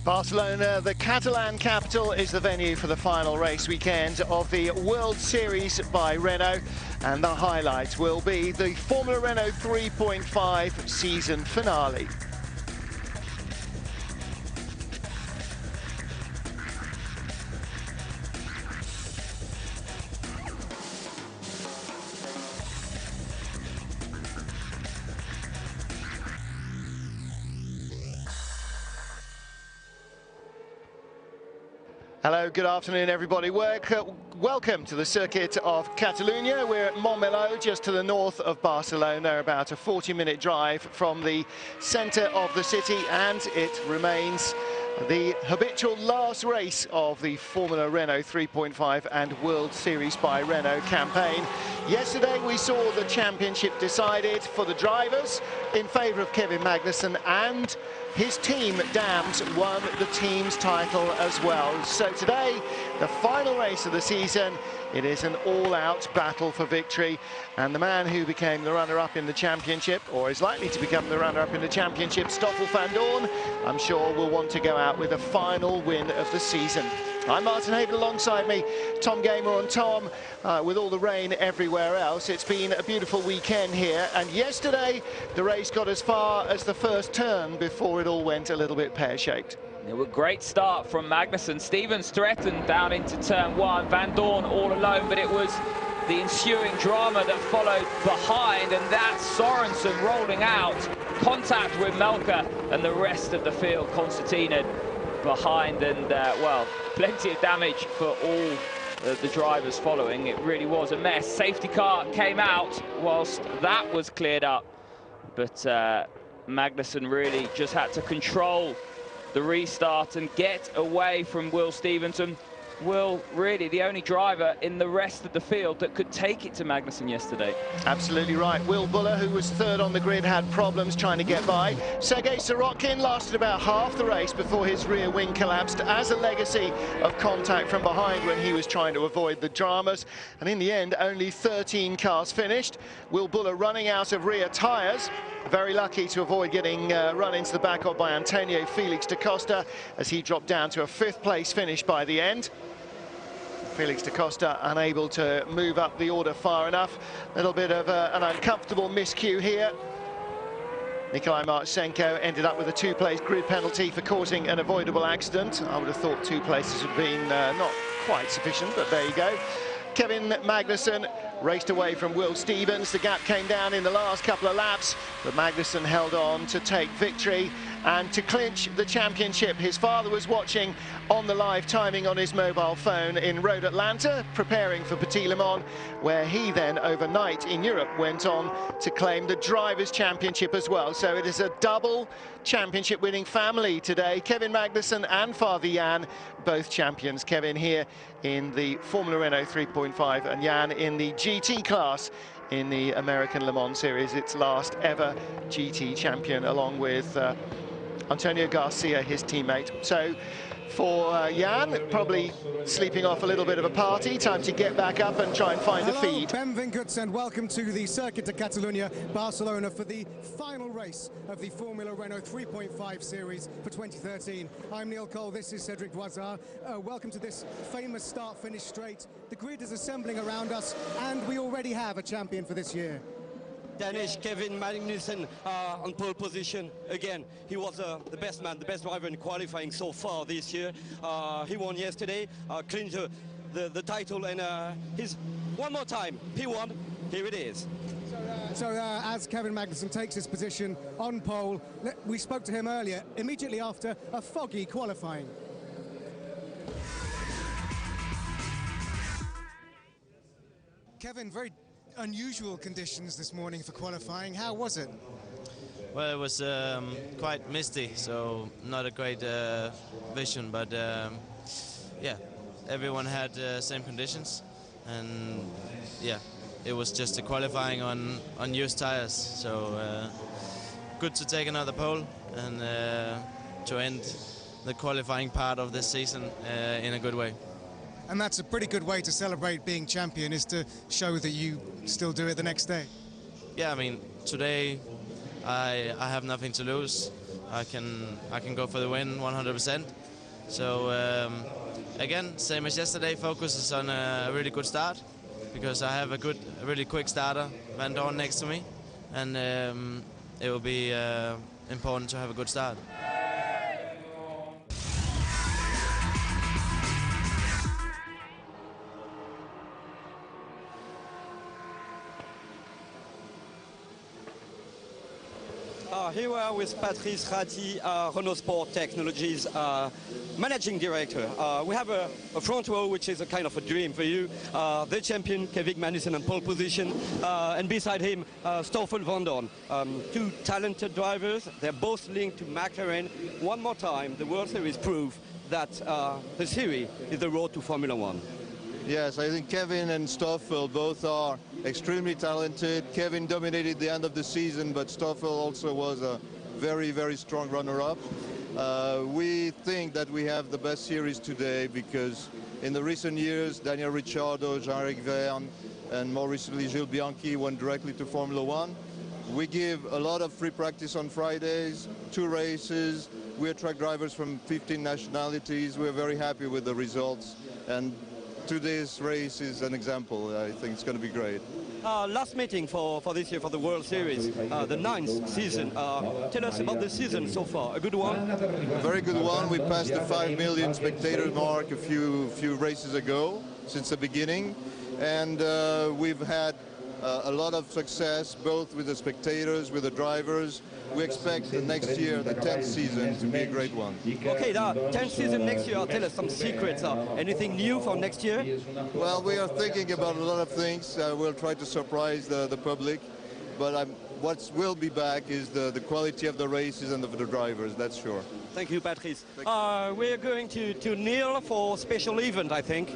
Barcelona, the Catalan capital, is the venue for the final race weekend of the World Series by Renault, and the highlight will be the Formula Renault 3.5 season finale. Hello, good afternoon everybody. Welcome to the circuit of Catalunya. We're at Montmeló, just to the north of Barcelona, about a 40-minute drive from the centre of the city, and it remains the habitual last race of the Formula Renault 3.5 and World Series by Renault campaign. Yesterday we saw the championship decided for the drivers in favour of Kevin Magnussen, and his team, Dams, won the team's title as well. So today, the final race of the season, it is an all-out battle for victory. And the man who became the runner-up in the championship, or is likely to become the runner-up in the championship, Stoffel van Dorn, I'm sure will want to go out with a final win of the season. I'm Martin Haven, alongside me, Tom Gamer and Tom. With all the rain everywhere else, it's been a beautiful weekend here, and yesterday the race got as far as the first turn before it all went a little bit pear-shaped. It was a great start from Magnussen. Stevens threatened down into turn one, Van Dorn all alone, but it was the ensuing drama that followed behind, and that's Sorensen rolling out, contact with Melker and the rest of the field, Constantina behind, and well, plenty of damage for all the drivers following. It really was a mess. Safety car came out whilst that was cleared up, but Magnussen really just had to control the restart and get away from Will Stevenson. Will, really the only driver in the rest of the field that could take it to Magnussen yesterday. Absolutely right. Will Buller, who was third on the grid, had problems trying to get by. Sergei Sorokin lasted about half the race before his rear wing collapsed as a legacy of contact from behind when he was trying to avoid the dramas. And in the end, only 13 cars finished. Will Buller running out of rear tyres. Very lucky to avoid getting run into the back of by Antonio Felix da Costa, as he dropped down to a 5th place finish by the end. Felix da Costa unable to move up the order far enough. A little bit of an uncomfortable miscue here. Nikolai Marchenko ended up with a 2-place grid penalty for causing an avoidable accident. I would have thought 2 places had been not quite sufficient, but there you go. Kevin Magnussen raced away from Will Stevens. The gap came down in the last couple of laps, but Magnussen held on to take victory and to clinch the championship. His father was watching on the live timing on his mobile phone in Road Atlanta, preparing for Petit Le Mans, where he then overnight in Europe went on to claim the Drivers' Championship as well. So it is a double championship winning family today. Kevin Magnussen and Father Jan, both champions. Kevin here in the Formula Renault 3.5 and Jan in the GT class in the American Le Mans Series, its last ever GT champion, along with Antonio Garcia, his teammate. So for Jan, probably sleeping off a little bit of a party, time to get back up and try and find a feed. Ben Vincuts, and welcome to the Circuit de Catalunya, Barcelona, for the final race of the Formula Renault 3.5 series for 2013. I'm Neil Cole, this is Cedric Voisard. Welcome to this famous start-finish straight. The grid is assembling around us, and we already have a champion for this year. Danish Kevin Magnussen on pole position again. He was the best man, the best driver in qualifying so far this year. He won yesterday, clinched the title, and he's one more time P1. Here it is. So as Kevin Magnussen takes his position on pole, we spoke to him earlier, immediately after a foggy qualifying. Kevin, very unusual conditions this morning for qualifying. How was it? Well, it was quite misty, so not a great vision, but yeah, everyone had same conditions, and yeah, it was just a qualifying on used tires, so good to take another pole and to end the qualifying part of this season in a good way. And that's a pretty good way to celebrate being champion, is to show that you still do it the next day. Yeah, I mean, today I have nothing to lose. I can go for the win 100%. So again, same as yesterday, focus is on a really good start, because I have a really quick starter, Van Dorn, next to me, and it will be important to have a good start. Here we are with Patrice Ratti, Renault Sport Technologies Managing Director. We have a front row, which is a kind of a dream for you. The champion, Kevin Magnussen, on pole position, and beside him, Stoffel Van Dorn. Two talented drivers. They're both linked to McLaren. One more time, the World Series prove that the series is the road to Formula One. Yes, I think Kevin and Stoffel both are extremely talented. Kevin dominated the end of the season, but Stoffel also was a very, very strong runner-up. We think that we have the best series today because in the recent years, Daniel Ricciardo, Jean-Eric Verne, and more recently Gilles Bianchi went directly to Formula One. We give a lot of free practice on Fridays, 2 races. We attract drivers from 15 nationalities. We're very happy with the results. And today's race is an example. I think it's going to be great. Last meeting for this year for the World Series, the 9th season. Tell us about the season so far. A good one? A very good one. We passed the 5 million spectator mark a few races ago, since the beginning. And we've had a lot of success, both with the spectators, with the drivers. We expect the next year, the 10th season, to be a great one. Okay, the 10th season next year. Tell us some secrets. Anything new for next year? Well, we are thinking about a lot of things. We'll try to surprise the public. But what will be back is the quality of the races and of the drivers, that's sure. Thank you, Patrice. We're going to Neil for special event, I think.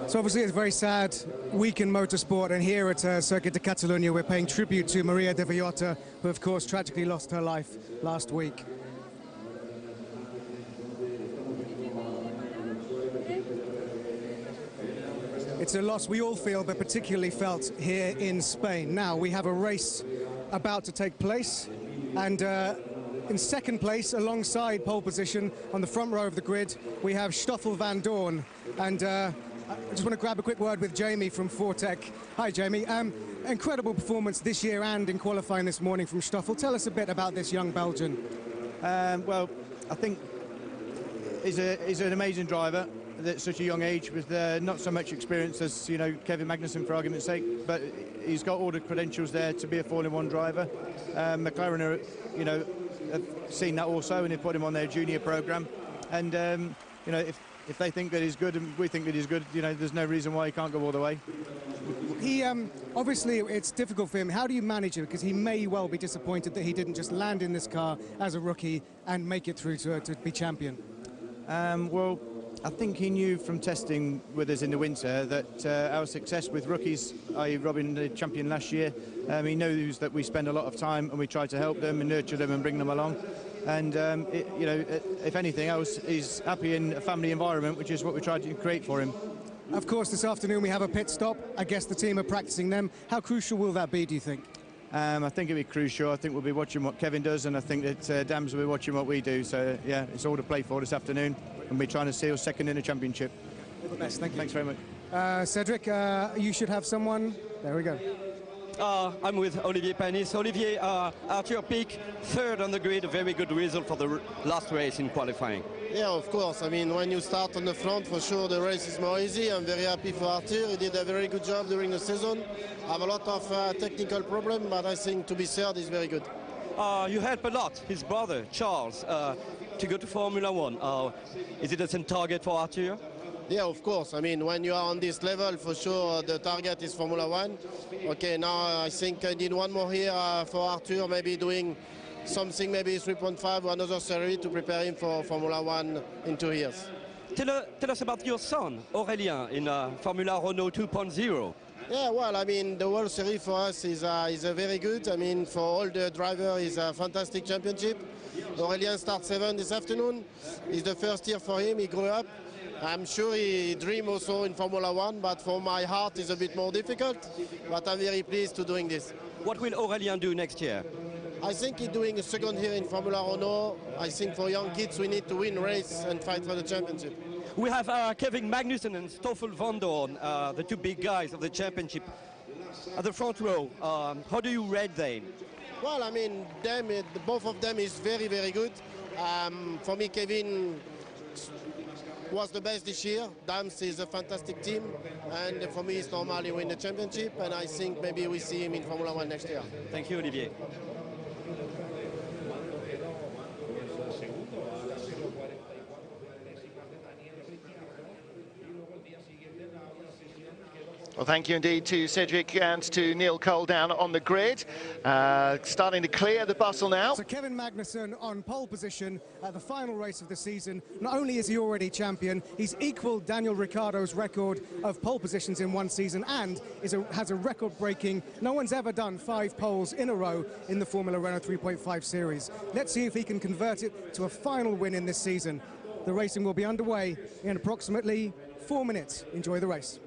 So obviously it's a very sad week in motorsport, and here at Circuit de Catalunya we're paying tribute to Maria de Villota, who of course tragically lost her life last week. It's a loss we all feel, but particularly felt here in Spain. Now we have a race about to take place, and in second place, alongside pole position on the front row of the grid, we have Stoffel Van Dorn. And I just want to grab a quick word with Jamie from Fortec. Hi, Jamie. Incredible performance this year and in qualifying this morning from Stoffel. Tell us a bit about this young Belgian. Well, I think he's an amazing driver at such a young age, with not so much experience as, you know, Kevin Magnussen, for argument's sake, but he's got all the credentials there to be a Formula 1 driver. McLaren are, you know, have seen that also, and they've put him on their junior program. And you know, if they think that he's good and we think that he's good, you know, there's no reason why he can't go all the way. He obviously it's difficult for him. How do you manage it? Because he may well be disappointed that he didn't just land in this car as a rookie and make it through to be champion. Well, I think he knew from testing with us in the winter that our success with rookies, i.e. Robin, the champion last year, he knows that we spend a lot of time and we try to help them and nurture them and bring them along. And, you know, if anything else, he's happy in a family environment, which is what we tried to create for him. Of course, this afternoon we have a pit stop. I guess the team are practicing them. How crucial will that be, do you think? I think it'll be crucial. I think we'll be watching what Kevin does, and I think that Dams will be watching what we do. So, yeah, it's all to play for this afternoon, and we're trying to seal second in the championship. All the best. Thank you. Thanks very much. Cedric, you should have someone. There we go. I'm with Olivier Panis. Olivier, Arthur Pic, third on the grid, a very good result for the last race in qualifying. Yeah, of course. I mean, when you start on the front, for sure the race is more easy. I'm very happy for Arthur. He did a very good job during the season. I have a lot of technical problems, but I think to be third is very good. You help a lot, his brother, Charles, to go to Formula One. Is it the same target for Arthur? Yeah, of course. I mean, when you are on this level, for sure the target is Formula One. Okay, now I think I need one more here for Arthur, maybe doing something, maybe 3.5 or another series to prepare him for Formula One in 2 years. Tell us about your son, Aurélien, in Formula Renault 2.0. Yeah, well, I mean, the World Series for us is a very good. I mean, for all the drivers, is a fantastic championship. Aurélien starts 7 this afternoon. It's the first year for him. He grew up. I'm sure he dreams also in Formula One, but for my heart it's a bit more difficult. But I'm very pleased to doing this. What will Aurélien do next year? I think he's doing a second year in Formula Renault. I think for young kids we need to win race and fight for the championship. We have Kevin Magnussen and Stoffel Vandoorne, the two big guys of the championship, at the front row. How do you rate them? Well, I mean, both of them is very, very good. For me, Kevin was the best this year. Dams is a fantastic team, and for me, it's normal he win the championship, and I think maybe we see him in Formula One next year. Thank you, Olivier. Well, thank you indeed to Cedric and to Neil Cole down on the grid. Starting to clear the bustle now. So Kevin Magnussen on pole position at the final race of the season. Not only is he already champion, he's equaled Daniel Ricciardo's record of pole positions in one season and has a record-breaking, no one's ever done 5 poles in a row in the Formula Renault 3.5 series. Let's see if he can convert it to a final win in this season. The racing will be underway in approximately 4 minutes. Enjoy the race.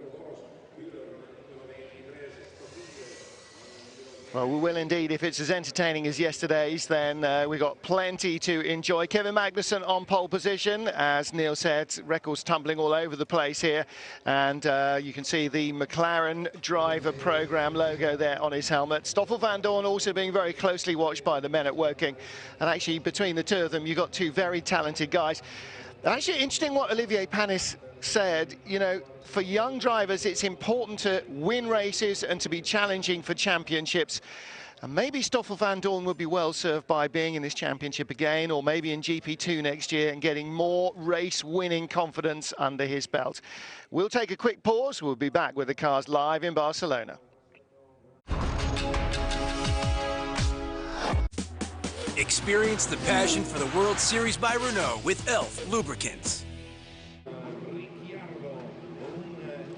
Well, we will indeed. If it's as entertaining as yesterday's, then we've got plenty to enjoy. Kevin Magnussen on pole position. As Neil said, records tumbling all over the place here. And you can see the McLaren driver program logo there on his helmet. Stoffel Vandoorne also being very closely watched by the men at Woking. And actually, between the two of them, you've got two very talented guys. Actually, interesting what Olivier Panis said, you know, for young drivers, it's important to win races and to be challenging for championships. And maybe Stoffel Vandoorne would be well served by being in this championship again, or maybe in GP2 next year and getting more race-winning confidence under his belt. We'll take a quick pause. We'll be back with the cars live in Barcelona. Experience the passion for the World Series by Renault with Elf Lubricants.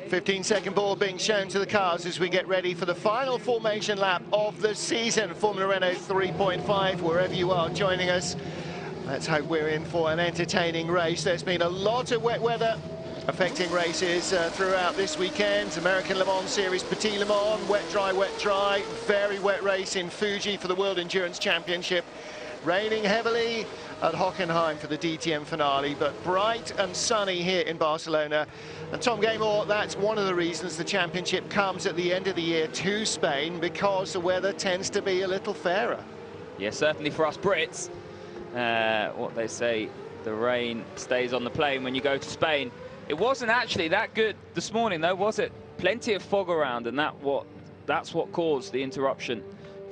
15-second ball being shown to the cars as we get ready for the final formation lap of the season. Formula Renault 3.5, wherever you are joining us. Let's hope we're in for an entertaining race. There's been a lot of wet weather affecting races throughout this weekend. American Le Mans Series, Petit Le Mans, wet, dry, very wet race in Fuji for the World Endurance Championship. Raining heavily at Hockenheim for the DTM finale, but bright and sunny here in Barcelona. And Tom Gaymore, that's one of the reasons the championship comes at the end of the year to Spain, because the weather tends to be a little fairer. Yeah, certainly for us Brits. What they say, the rain stays on the plane when you go to Spain. It wasn't actually that good this morning, though, was it? Plenty of fog around, and that's what caused the interruption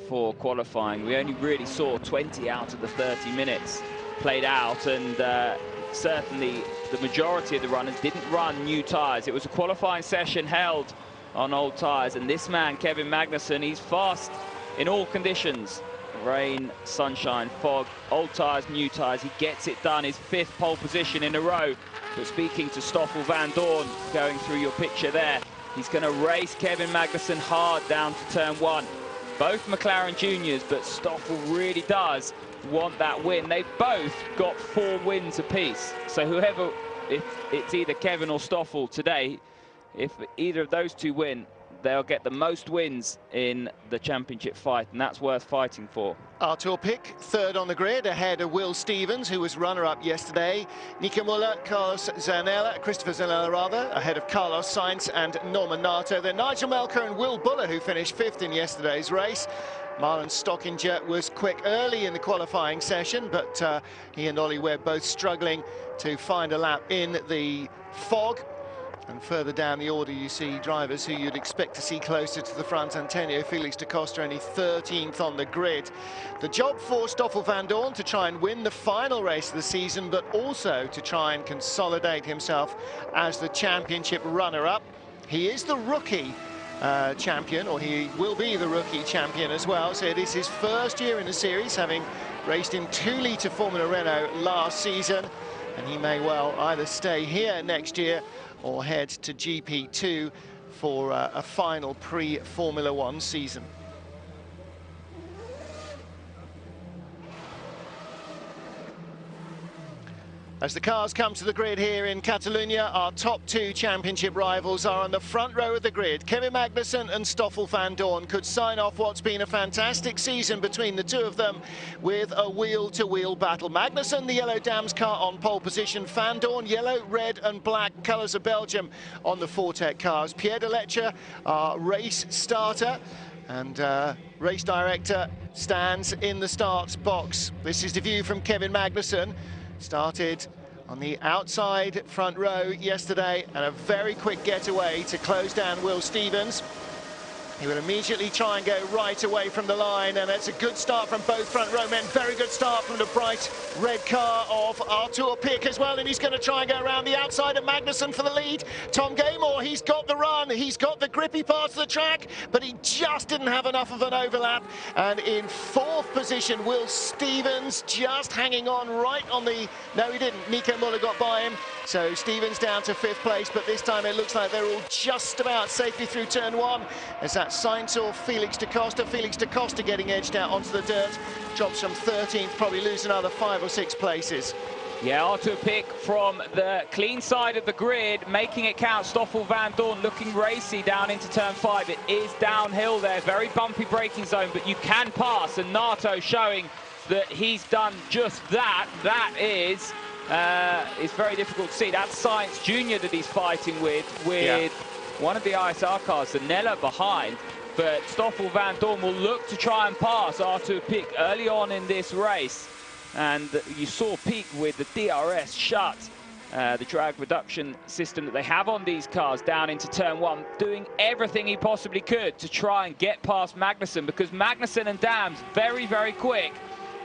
for qualifying. We only really saw 20 out of the 30 minutes played out, and certainly the majority of the runners didn't run new tyres. It was a qualifying session held on old tyres, and this man, Kevin Magnussen, he's fast in all conditions. Rain, sunshine, fog, old tyres, new tyres. He gets it done, his 5th pole position in a row. But speaking to Stoffel Vandoorne, going through your picture there, he's going to race Kevin Magnussen hard down to turn 1. Both McLaren juniors, but Stoffel really does want that win. They've both got 4 wins apiece. So whoever, if it's either Kevin or Stoffel today, if either of those two win, they'll get the most wins in the championship fight, and that's worth fighting for. Arthur Pick, 3rd on the grid, ahead of Will Stevens, who was runner-up yesterday. Nico Müller, Christopher Zanella rather, ahead of Carlos Sainz and Norman Nato. Then Nigel Melker and Will Buller, who finished 5th in yesterday's race. Marlon Stockinger was quick early in the qualifying session, but he and Ollie Webb both struggling to find a lap in the fog. And further down the order, you see drivers who you'd expect to see closer to the front. Antonio Felix da Costa only 13th on the grid. The job for Stoffel Vandoorne to try and win the final race of the season, but also to try and consolidate himself as the championship runner-up. He is the rookie champion, or he will be the rookie champion as well. So it is his 1st year in the series, having raced in 2-litre Formula Renault last season. And he may well either stay here next year or head to GP2 for a final pre-Formula One season. As the cars come to the grid here in Catalunya, our top two championship rivals are on the front row of the grid. Kevin Magnussen and Stoffel van Dorn could sign off what's been a fantastic season between the two of them with a wheel-to-wheel battle. Magnussen, the yellow Dams car, on pole position. Van Dorn, yellow, red and black colours of Belgium on the Fortec cars. Pierre de Lecce, our race starter, and race director stands in the starts box. This is the view from Kevin Magnussen. Started on the outside front row yesterday, and a very quick getaway to close down Will Stevens. He will immediately try and go right away from the line, and it's a good start from both front row men. Very good start from the bright red car of Arthur Pick as well, and he's going to try and go around the outside of Magnussen for the lead. Tom Gaymore, he's got the run, he's got the grippy parts of the track, but he just didn't have enough of an overlap. And in fourth position, Will Stevens just hanging on right on the... No, he didn't. Nico Muller got by him, so Stevens down to fifth place, but this time it looks like they're all just about safely through turn one. As that Sainz or Felix da Costa. Felix da Costa getting edged out onto the dirt. Drops from 13th, probably lose another 5 or 6 places. Yeah, Arthur Pick from the clean side of the grid, making it count. Stoffel van Dorn looking racy down into turn 5. It is downhill there, very bumpy braking zone, but you can pass. And Nato showing that he's done just that. That is very difficult to see. That's Sainz Jr. that he's fighting with one of the ISR cars, the Nella behind. But Stoffel van Dorn will look to try and pass Arthur Pick early on in this race. And you saw Pick with the DRS shut, the drag reduction system that they have on these cars, down into turn 1, doing everything he possibly could to try and get past Magnussen, because Magnussen and Dams very, very quick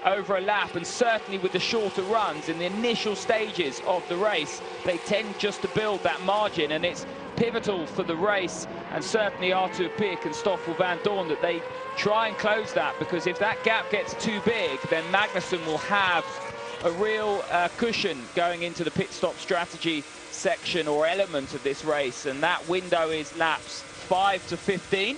over a lap, and certainly with the shorter runs in the initial stages of the race, they tend just to build that margin, and it's pivotal for the race, and certainly Arthur Pick and Stoffel van Dorn, that they try and close that, because if that gap gets too big, then Magnussen will have a real cushion going into the pit stop strategy section or element of this race, and that window is laps 5 to 15.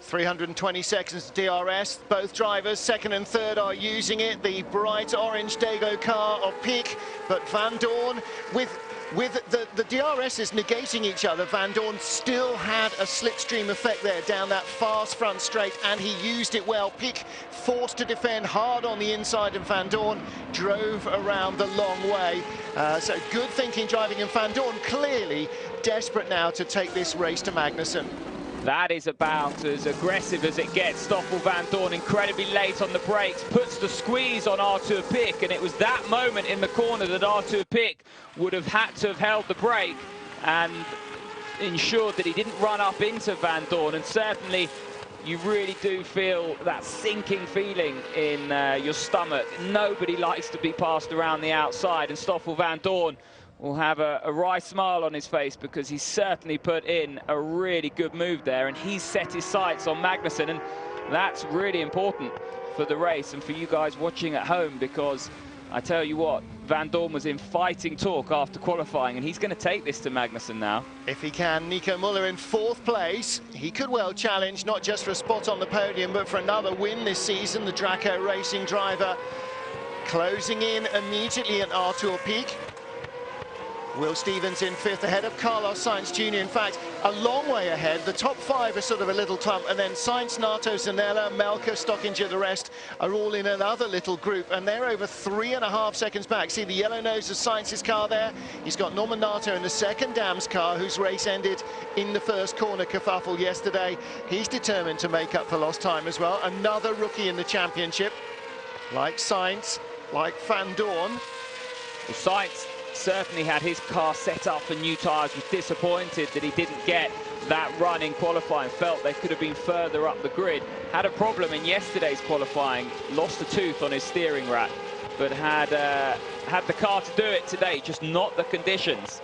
320 seconds DRS. Both drivers, second and third, are using it. The bright orange Dago car of Pick, but Van Dorn with the DRS is negating each other. Van Dorn still had a slipstream effect there down that fast front straight, and he used it well. Pick forced to defend hard on the inside, and Van Dorn drove around the long way. So good thinking driving, and Van Dorn clearly desperate now to take this race to Magnussen. That is about as aggressive as it gets. Stoffel van Dorn incredibly late on the brakes, puts the squeeze on Arthur Pick, and it was that moment in the corner that Arthur Pick would have had to have held the brake and ensured that he didn't run up into Van Dorn. And certainly you really do feel that sinking feeling in your stomach. Nobody likes to be passed around the outside, and Stoffel van Dorn will have a wry smile on his face, because he's certainly put in a really good move there, and he's set his sights on Magnussen, and that's really important for the race and for you guys watching at home, because I tell you what, Van Dorn was in fighting talk after qualifying, and he's going to take this to Magnussen now. If he can. Nico Muller in fourth place. He could well challenge not just for a spot on the podium, but for another win this season. The Draco Racing driver closing in immediately at Arthur Pick. Will Stevens in fifth, ahead of Carlos Sainz Jr. In fact, a long way ahead. The top 5 are sort of a little clump, and then Sainz, Nato, Zanella, Melka, Stockinger, the rest are all in another little group, and they're over 3.5 seconds back. See the yellow nose of Sainz's car there? He's got Norman Nato in the second Dams car, whose race ended in the first corner kerfuffle yesterday. He's determined to make up for lost time as well. Another rookie in the championship, like Sainz, like Van Dorn. Well, Sainz certainly had his car set up for new tyres, was disappointed that he didn't get that run in qualifying, felt they could have been further up the grid. Had a problem in yesterday's qualifying, lost a tooth on his steering rack, but had the car to do it today, just not the conditions.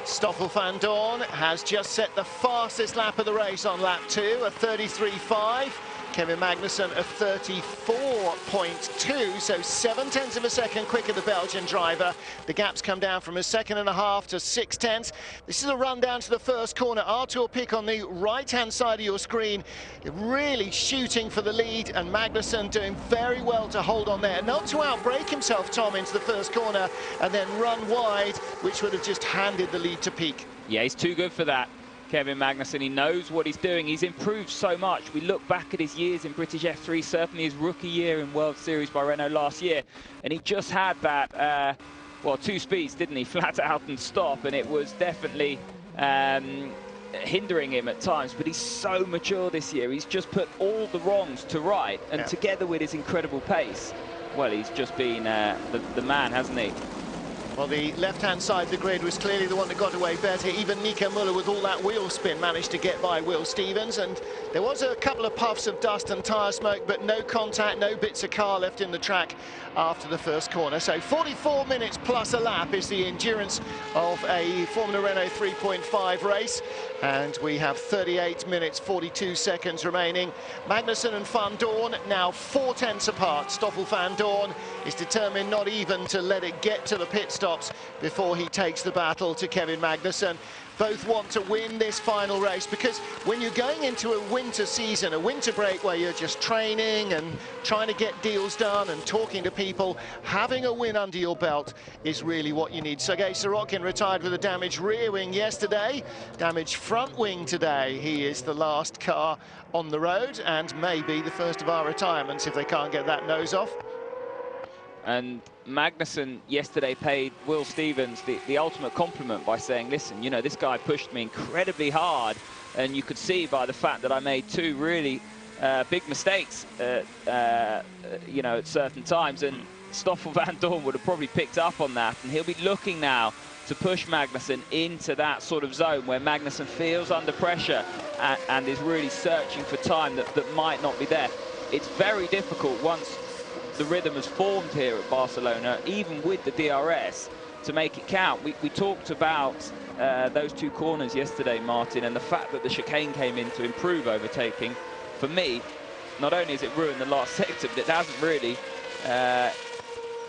Stoffel van Dorn has just set the fastest lap of the race on lap 2, a 33.5. Kevin Magnussen a 34.2, so 0.7 of a second quicker, the Belgian driver. The gaps come down from a 1.5 to 0.6. This is a run down to the first corner. Arthur Pick on the right-hand side of your screen, really shooting for the lead, and Magnussen doing very well to hold on there. Not to outbrake himself, Tom, into the first corner and then run wide, which would have just handed the lead to Pick. Yeah, he's too good for that, Kevin Magnussen. He knows what he's doing. He's improved so much. We look back at his years in British F3, certainly his rookie year in World Series by Renault last year, and he just had that, well, 2 speeds, didn't he? Flat out and stop, and it was definitely hindering him at times. But he's so mature this year. He's just put all the wrongs to right, and together with his incredible pace, well, he's just been the man, hasn't he? Well, the left-hand side of the grid was clearly the one that got away better. Even Nico Müller, with all that wheel spin, managed to get by Will Stevens. And there was a couple of puffs of dust and tyre smoke, but no contact, no bits of car left in the track after the first corner. So 44 minutes plus a lap is the endurance of a Formula Renault 3.5 race. And we have 38 minutes, 42 seconds remaining. Magnussen and Van Dorn now 4/10 apart. Stoffel Van Dorn is determined not even to let it get to the pit stops before he takes the battle to Kevin Magnussen. Both want to win this final race, because when you're going into a winter season, a winter break where you're just training and trying to get deals done and talking to people, having a win under your belt is really what you need. Sergei Sorokin retired with a damaged rear wing yesterday, damaged front wing today. He is the last car on the road and maybe the first of our retirements if they can't get that nose off. And Magnussen yesterday paid Will Stevens the ultimate compliment by saying, listen, you know, this guy pushed me incredibly hard, and you could see by the fact that I made 2 really big mistakes, you know, at certain times, and Stoffel Van Dorn would have probably picked up on that, and he'll be looking now to push Magnussen into that sort of zone where Magnussen feels under pressure and is really searching for time that might not be there. It's very difficult once the rhythm has formed here at Barcelona, even with the DRS, to make it count. We talked about those 2 corners yesterday, Martin, and the fact that the chicane came in to improve overtaking. For me, not only has it ruined the last sector, but it hasn't really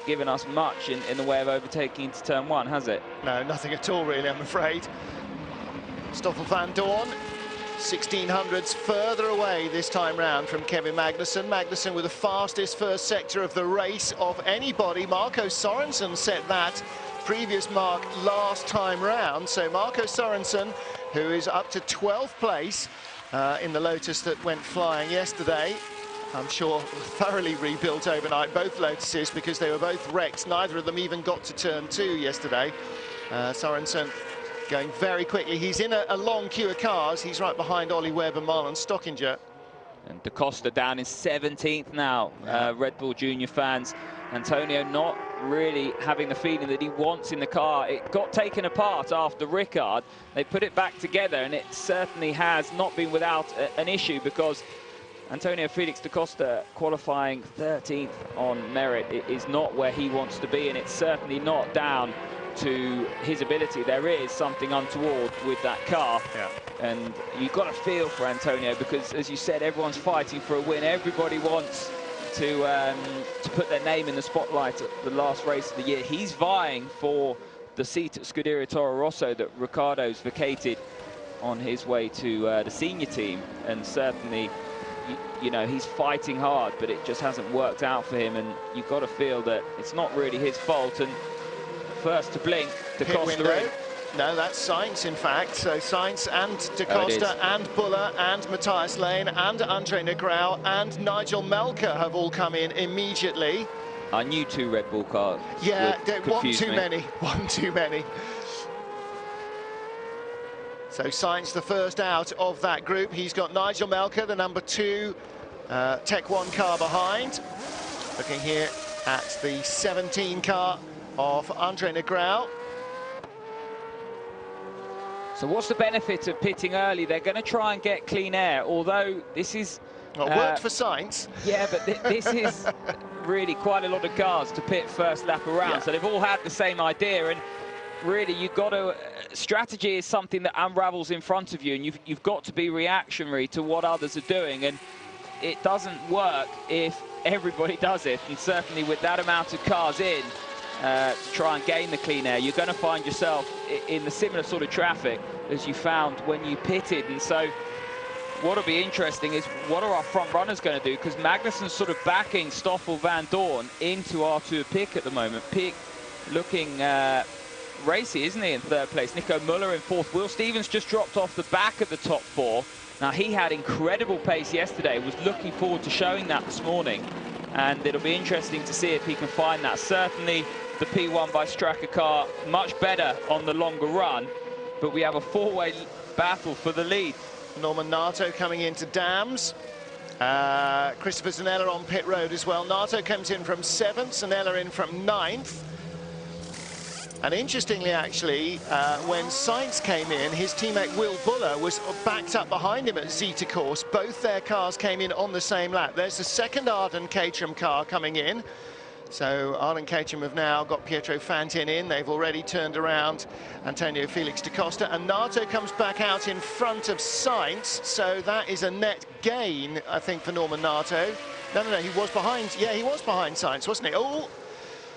given us much in the way of overtaking into turn 1, has it? No, nothing at all, really, I'm afraid. Stoffel Van Dorn, 1600s further away this time round from Kevin Magnussen. Magnussen with the fastest first sector of the race of anybody. Marco Sorensen set that previous mark last time round. So Marco Sorensen, who is up to 12th place in the Lotus that went flying yesterday. I'm sure thoroughly rebuilt overnight, both Lotuses, because they were both wrecked. Neither of them even got to turn 2 yesterday. Sorensen going very quickly. He's in a long queue of cars. He's right behind Ollie Webb and Marlon Stockinger. And Da Costa down in 17th now. Red Bull Junior fans. Antonio not really having the feeling that he wants in the car. It got taken apart after Ricard. They put it back together, and it certainly has not been without an issue, because Antonio Felix Da Costa qualifying 13th on merit. It is not where he wants to be, and it's certainly not down to his ability. There is something untoward with that car, and you've got to feel for Antonio, because, as you said, everyone's fighting for a win. Everybody wants to put their name in the spotlight at the last race of the year. He's vying for the seat at Scuderia Toro Rosso that Riccardo's vacated on his way to the senior team, and certainly, you know, he's fighting hard, but it just hasn't worked out for him, and you've got to feel that it's not really his fault. And first to blink, Da Costa. No, that's Sainz, in fact. So Sainz and Da Costa and Buller and Matthias Lane and Andre Negrão and Nigel Melker have all come in immediately. I knew 2 Red Bull cars. Yeah, one too many. One too many. So Sainz the first out of that group. He's got Nigel Melker, the number 2 Tech 1 car behind. Looking here at the 17 car of Andre Negrão. So what's the benefit of pitting early? They're going to try and get clean air, although this is... Well, worked for Sainz. Yeah, but this is really quite a lot of cars to pit first lap around. So they've all had the same idea, and really you've got to... strategy is something that unravels in front of you, and you've got to be reactionary to what others are doing. And it doesn't work if everybody does it, and certainly with that amount of cars in to try and gain the clean air, you're going to find yourself in the similar sort of traffic as you found when you pitted. And so what'll be interesting is what are our front runners going to do, because Magnussen's sort of backing Stoffel Van Dorn into Arthur Pick at the moment. Pick looking racy, isn't he, in third place? Nico Muller in fourth. Will Stevens just dropped off the back of the top four. Now, he had incredible pace yesterday, was looking forward to showing that this morning, and it'll be interesting to see if he can find that. Certainly the P1 by Straka car much better on the longer run, but we have a four-way battle for the lead. Norman Nato coming into Dams. Christopher Zanella on pit road as well. Nato comes in from 7th, Zanella in from 9th. And interestingly, actually, when Sainz came in, his teammate Will Buller was backed up behind him at Zeta course. Both their cars came in on the same lap. There's the second Arden Caterham car coming in. So Arden Caterham have now got Pietro Fantin in. They've already turned around Antonio Felix da Costa. And Nato comes back out in front of Sainz. So that is a net gain, I think, for Norman Nato. No, he was behind. Yeah, he was behind Sainz, wasn't he? Oh!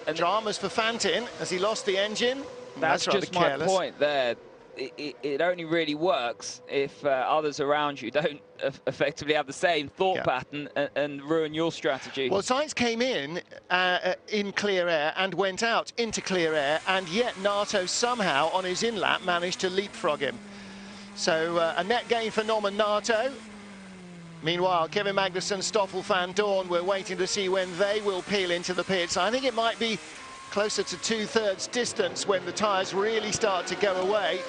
And dramas for Fantin as he lost the engine. That's just my point there. It only really works if others around you don't effectively have the same thought pattern and ruin your strategy. Well, Sainz came in clear air and went out into clear air, and yet Nato somehow on his in-lap managed to leapfrog him. So a net gain for Norman Nato. Meanwhile, Kevin Magnussen, Stoffel Van Dorn, we're waiting to see when they will peel into the pits. I think it might be closer to 2/3 distance when the tyres really start to go away.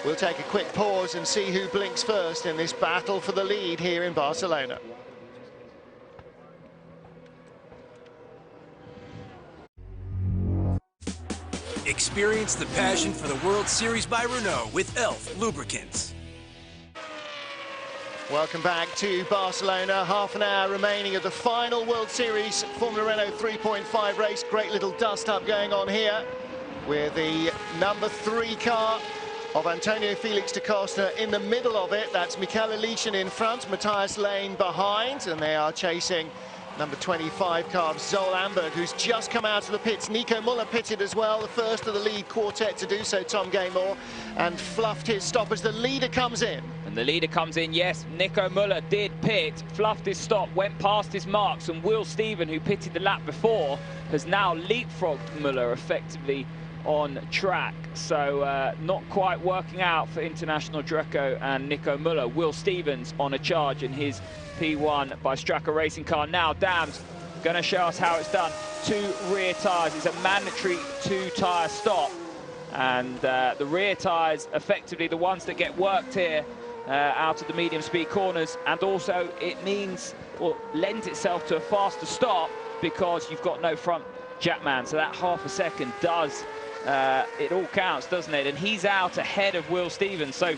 We'll take a quick pause and see who blinks first in this battle for the lead here in Barcelona. Experience the passion for the World Series by Renault with Elf Lubricants. Welcome back to Barcelona. Half an hour remaining of the final World Series Formula Renault 3.5 race. Great little dust-up going on here with the number 3 car of Antonio Felix da Costa in the middle of it. That's Michele Leschen in front, Matthias Lane behind, and they are chasing number 25 car of Zol Amberg, who's just come out of the pits. Nico Muller pitted as well, the first of the lead quartet to do so, Tom Gaymore, and fluffed his stop as the leader comes in. And the leader comes in, yes, Nico Muller did pit, fluffed his stop, went past his marks, and Will Stevens, who pitted the lap before, has now leapfrogged Muller effectively on track. So not quite working out for International Dreco and Nico Muller. Will Stevens on a charge in his P1 by Straka racing car. Now Dams going to show us how it's done. 2 rear tyres. It's a mandatory 2-tyre stop, and the rear tyres effectively the ones that get worked here out of the medium speed corners, and also it means, or lends itself to a faster stop because you've got no front jackman, so that half a second does it all counts, doesn't it? And he's out ahead of Will Stevens. So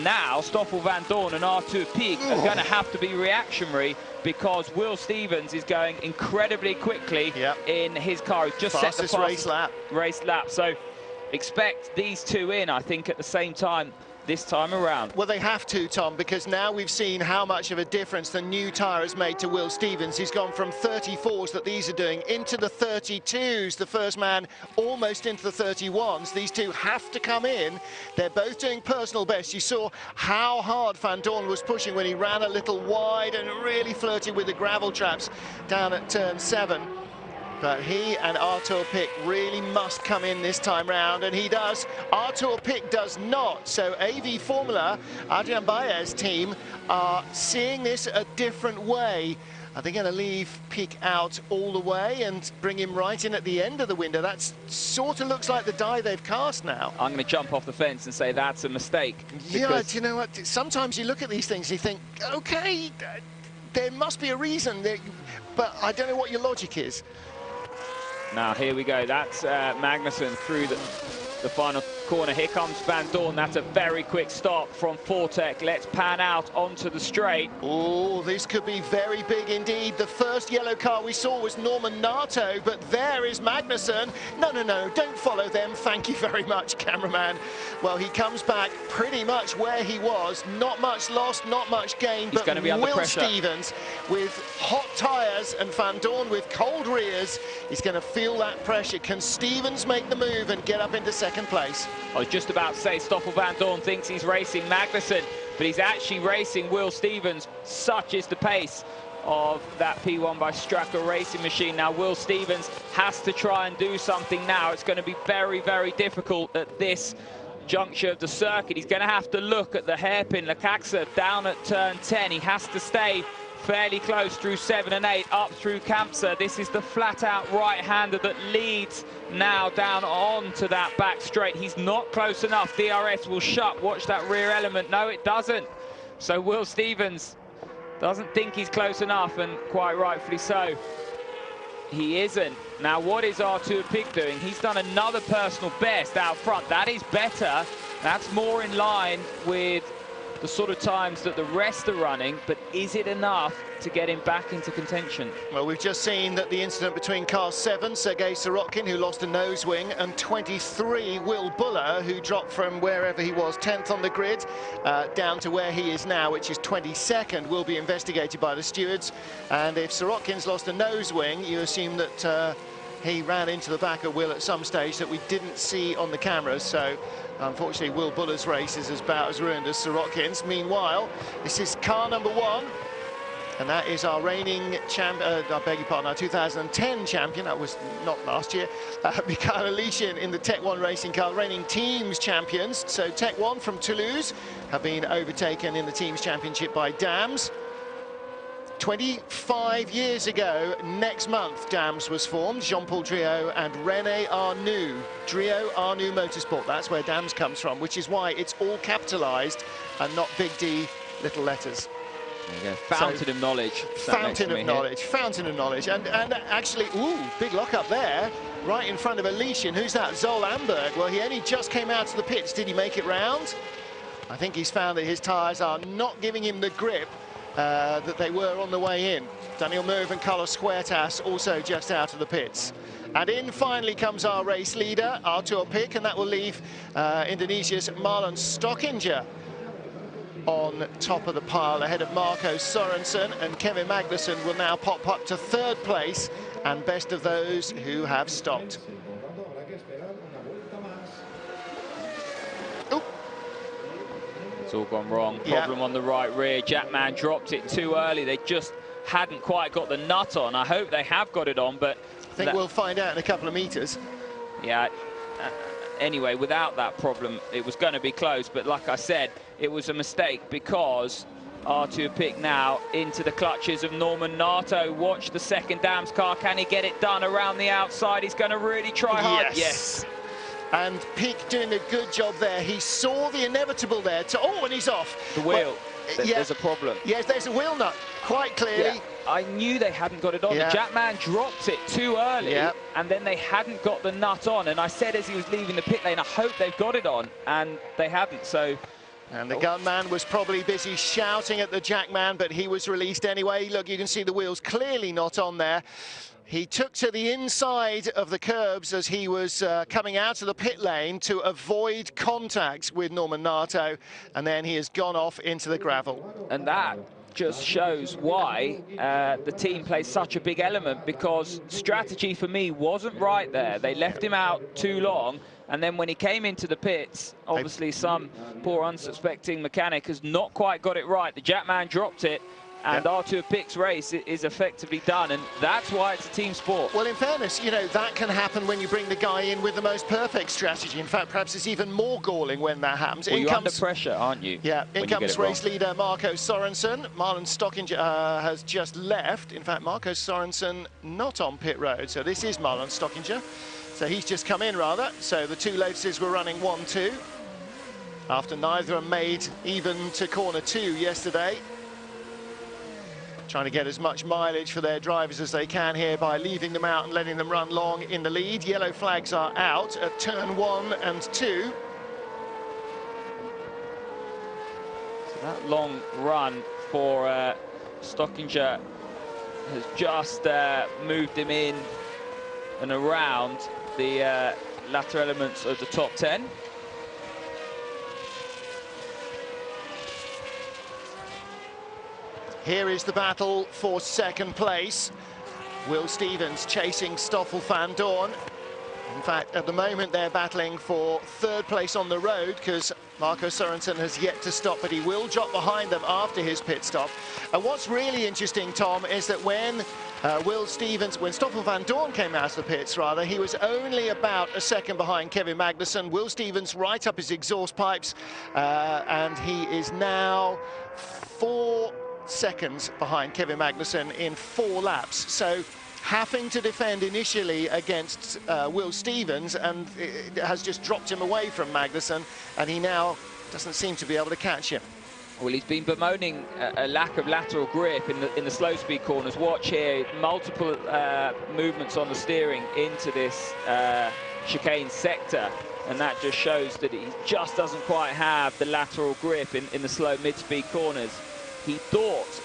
now Stoffel Van Dorn and Arthur Pic are going to have to be reactionary, because Will Stevens is going incredibly quickly in his car. He's just fastest set the race lap. So expect these two in, I think, at the same time this time around. Well, they have to, Tom, because now we've seen how much of a difference the new tyre has made to Will Stevens. He's gone from 34s that these are doing into the 32s. The first man almost into the 31s. These two have to come in. They're both doing personal best. You saw how hard Van Dorn was pushing when he ran a little wide and really flirted with the gravel traps down at turn 7. But he and Arthur Pic really must come in this time round, and he does. Arthur Pic does not. So AV Formula, Adrian Baez team, are seeing this a different way. Are they going to leave Pic out all the way and bring him right in at the end of the window? That sort of looks like the die they've cast now. I'm going to jump off the fence and say that's a mistake. Yeah, do you know what? Sometimes you look at these things and you think, OK, there must be a reason, but I don't know what your logic is. Now, here we go. That's Magnussen through the final corner. Here comes Van Dorn. That's a very quick stop from Fortec. Let's pan out onto the straight. Oh, this could be very big indeed. The first yellow car we saw was Norman Nato, but there is Magnussen. No, no, no, don't follow them. Thank you very much, cameraman. Well, he comes back pretty much where he was. Not much lost, not much gain, He's but going to be under Will pressure. Stevens with hot tyres and Van Dorn with cold rears, he's going to feel that pressure. Can Stevens make the move and get up into second place? I was just about to say Stoffel Van Dorn thinks he's racing Magnussen, but he's actually racing Will Stevens. Such is the pace of that P1 by Stracker racing machine. Now Will Stevens has to try and do something now. It's going to be very, very difficult at this juncture of the circuit. He's going to have to look at the hairpin. Lecaxa down at turn 10. He has to stay fairly close through 7 and 8, up through Kampser. This is the flat-out right-hander that leads now down onto that back straight. He's not close enough. DRS will shut. Watch that rear element. No, it doesn't. So Will Stevens doesn't think he's close enough, and quite rightfully so. He isn't. Now, what is Artur Pig doing? He's done another personal best out front. That is better. That's more in line with the sort of times that the rest are running, but is it enough to get him back into contention? Well, we've just seen that the incident between car 7, Sergei Sorokin, who lost a nose wing, and 23, Will Buller, who dropped from wherever he was, 10th on the grid, down to where he is now, which is 22nd, will be investigated by the stewards. And if Sorokin's lost a nose wing, you assume that he ran into the back of Will at some stage that we didn't see on the cameras. So unfortunately, Will Buller's race is about as ruined as Sorokin's. Meanwhile, this is car number 1, and that is our reigning champion, I beg your pardon, our 2010 champion. That was not last year. Mikhail Alishin in the Tech 1 racing car, reigning teams champions. So Tech 1 from Toulouse have been overtaken in the teams championship by Dams. 25 years ago, next month, Dams was formed. Jean-Paul Driot and René Arnoux. Driot Arnoux Motorsport, that's where Dams comes from, which is why it's all capitalised and not big D, little letters. There you go. Fountain of knowledge. Fountain of knowledge, fountain of knowledge. And actually, ooh, big lock up there, right in front of Alishin. Who's that? Zol Amberg. Well, he only just came out of the pits. Did he make it round? I think he's found that his tyres are not giving him the grip that they were on the way in. Daniel Merv and Carlos Huertas also just out of the pits. And in finally comes our race leader, Artur Pig, and that will leave Indonesia's Marlon Stockinger on top of the pile ahead of Marco Sorensen, and Kevin Magnussen will now pop up to 3rd place and best of those who have stopped. It's all gone wrong. Problem on the right rear. Jackman dropped it too early. They just hadn't quite got the nut on. I hope they have got it on, but I think we'll find out in a couple of meters. Yeah. Anyway, without that problem, it was going to be close. But like I said, it was a mistake because Artur Pig now into the clutches of Norman Nato. Watch the second Dams car. Can he get it done around the outside? He's going to really try hard. Yes. And Pig doing a good job there. He saw the inevitable there. And he's off. The wheel. Well, there's a problem. Yes, there's a wheel nut, quite clearly. Yeah. I knew they hadn't got it on. Yeah. The Jackman dropped it too early, and then they hadn't got the nut on. And I said as he was leaving the pit lane, I hope they've got it on, and they hadn't. So. And the gunman was probably busy shouting at the Jackman, but he was released anyway. Look, you can see the wheels clearly not on there. He took to the inside of the curbs as he was coming out of the pit lane to avoid contact with Norman Nato, and then he has gone off into the gravel. And that just shows why the team plays such a big element, because strategy for me wasn't right there. They left him out too long, and then when he came into the pits, obviously some poor unsuspecting mechanic has not quite got it right. The Jackman dropped it, and Artur Pig's race is effectively done, and that's why it's a team sport. Well, in fairness, you know, that can happen when you bring the guy in with the most perfect strategy. In fact, perhaps it's even more galling when that happens. Well, you're under pressure, aren't you? Yeah, in comes race leader Marco Sorensen. Marlon Stockinger has just left. In fact, Marco Sorensen not on pit road, so this is Marlon Stockinger. So he's just come in, rather. So the two Lotuses were running 1-2 after neither of them made even to corner 2 yesterday. Trying to get as much mileage for their drivers as they can here by leaving them out and letting them run long in the lead. Yellow flags are out at turn 1 and 2. That long run for Stockinger has just moved him in and around the latter elements of the top 10. Here is the battle for second place. Will Stevens chasing Stoffel van Dorn. In fact, at the moment, they're battling for third place on the road because Marco Sorensen has yet to stop, but he will drop behind them after his pit stop. And what's really interesting, Tom, is that when when Stoffel van Dorn came out of the pits, rather, he was only about a second behind Kevin Magnussen. Will Stevens right up his exhaust pipes, and he is now 4 seconds behind Kevin Magnussen in 4 laps. So having to defend initially against Will Stevens, and it has just dropped him away from Magnussen, and he now doesn't seem to be able to catch him. Well, he's been bemoaning a lack of lateral grip in the slow speed corners. Watch here, multiple movements on the steering into this chicane sector, and that just shows that he just doesn't quite have the lateral grip in the slow mid-speed corners. He thought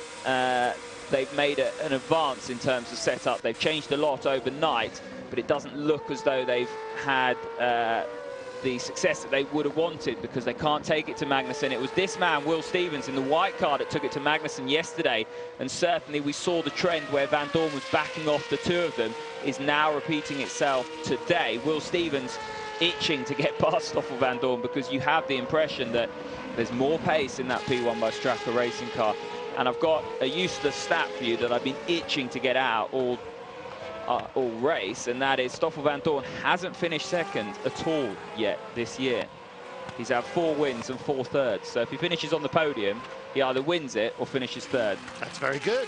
they've made an advance in terms of setup. They've changed a lot overnight, but it doesn't look as though they've had the success that they would have wanted, because they can't take it to Magnussen. It was this man, Will Stevens, in the white car that took it to Magnussen yesterday, and certainly we saw the trend where Van Dorn was backing off the two of them is now repeating itself today. Will Stevens itching to get past Stoffel van Dorn, because you have the impression that there's more pace in that P1 by Straka racing car. And I've got a useless stat for you that I've been itching to get out all race, and that is Stoffel van Dorn hasn't finished second at all yet this year. He's had 4 wins and 4 thirds. So if he finishes on the podium, he either wins it or finishes third. That's very good.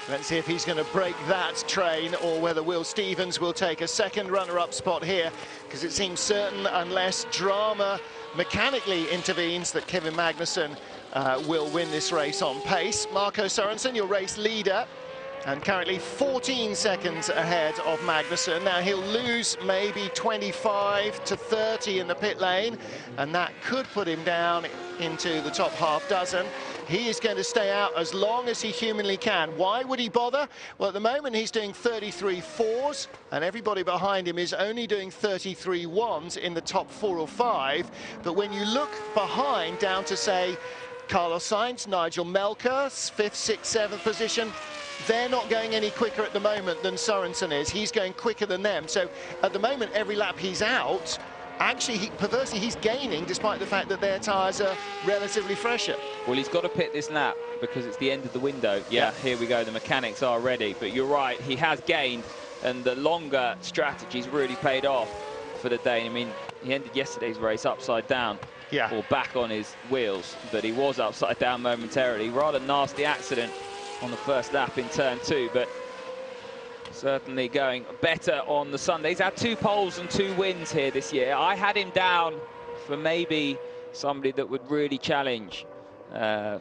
Let's see if he's going to break that train, or whether Will Stevens will take a second runner-up spot here, because it seems certain, unless drama mechanically intervenes, that Kevin Magnussen will win this race on pace. Marco Sorensen, your race leader, and currently 14 seconds ahead of Magnussen. Now he'll lose maybe 25 to 30 in the pit lane, and that could put him down into the top half dozen. He is going to stay out as long as he humanly can. Why would he bother? Well, at the moment he's doing 33 fours, and everybody behind him is only doing 33 ones in the top 4 or 5. But when you look behind down to, say, Carlos Sainz, Nigel Melker, 5th, 6th, 7th position, they're not going any quicker at the moment than Sorensen is. He's going quicker than them. So at the moment, every lap he's out, actually, perversely, he's gaining, despite the fact that their tyres are relatively fresher. Well, he's got to pit this lap because it's the end of the window. Yeah, here we go. The mechanics are ready. But you're right, he has gained, and the longer strategy's really paid off for the Dane. I mean, he ended yesterday's race upside down. Yeah. Or back on his wheels, but he was upside down momentarily. Rather nasty accident on the first lap in turn 2, but certainly going better on the Sunday. He's had 2 poles and 2 wins here this year. I had him down for maybe somebody that would really challenge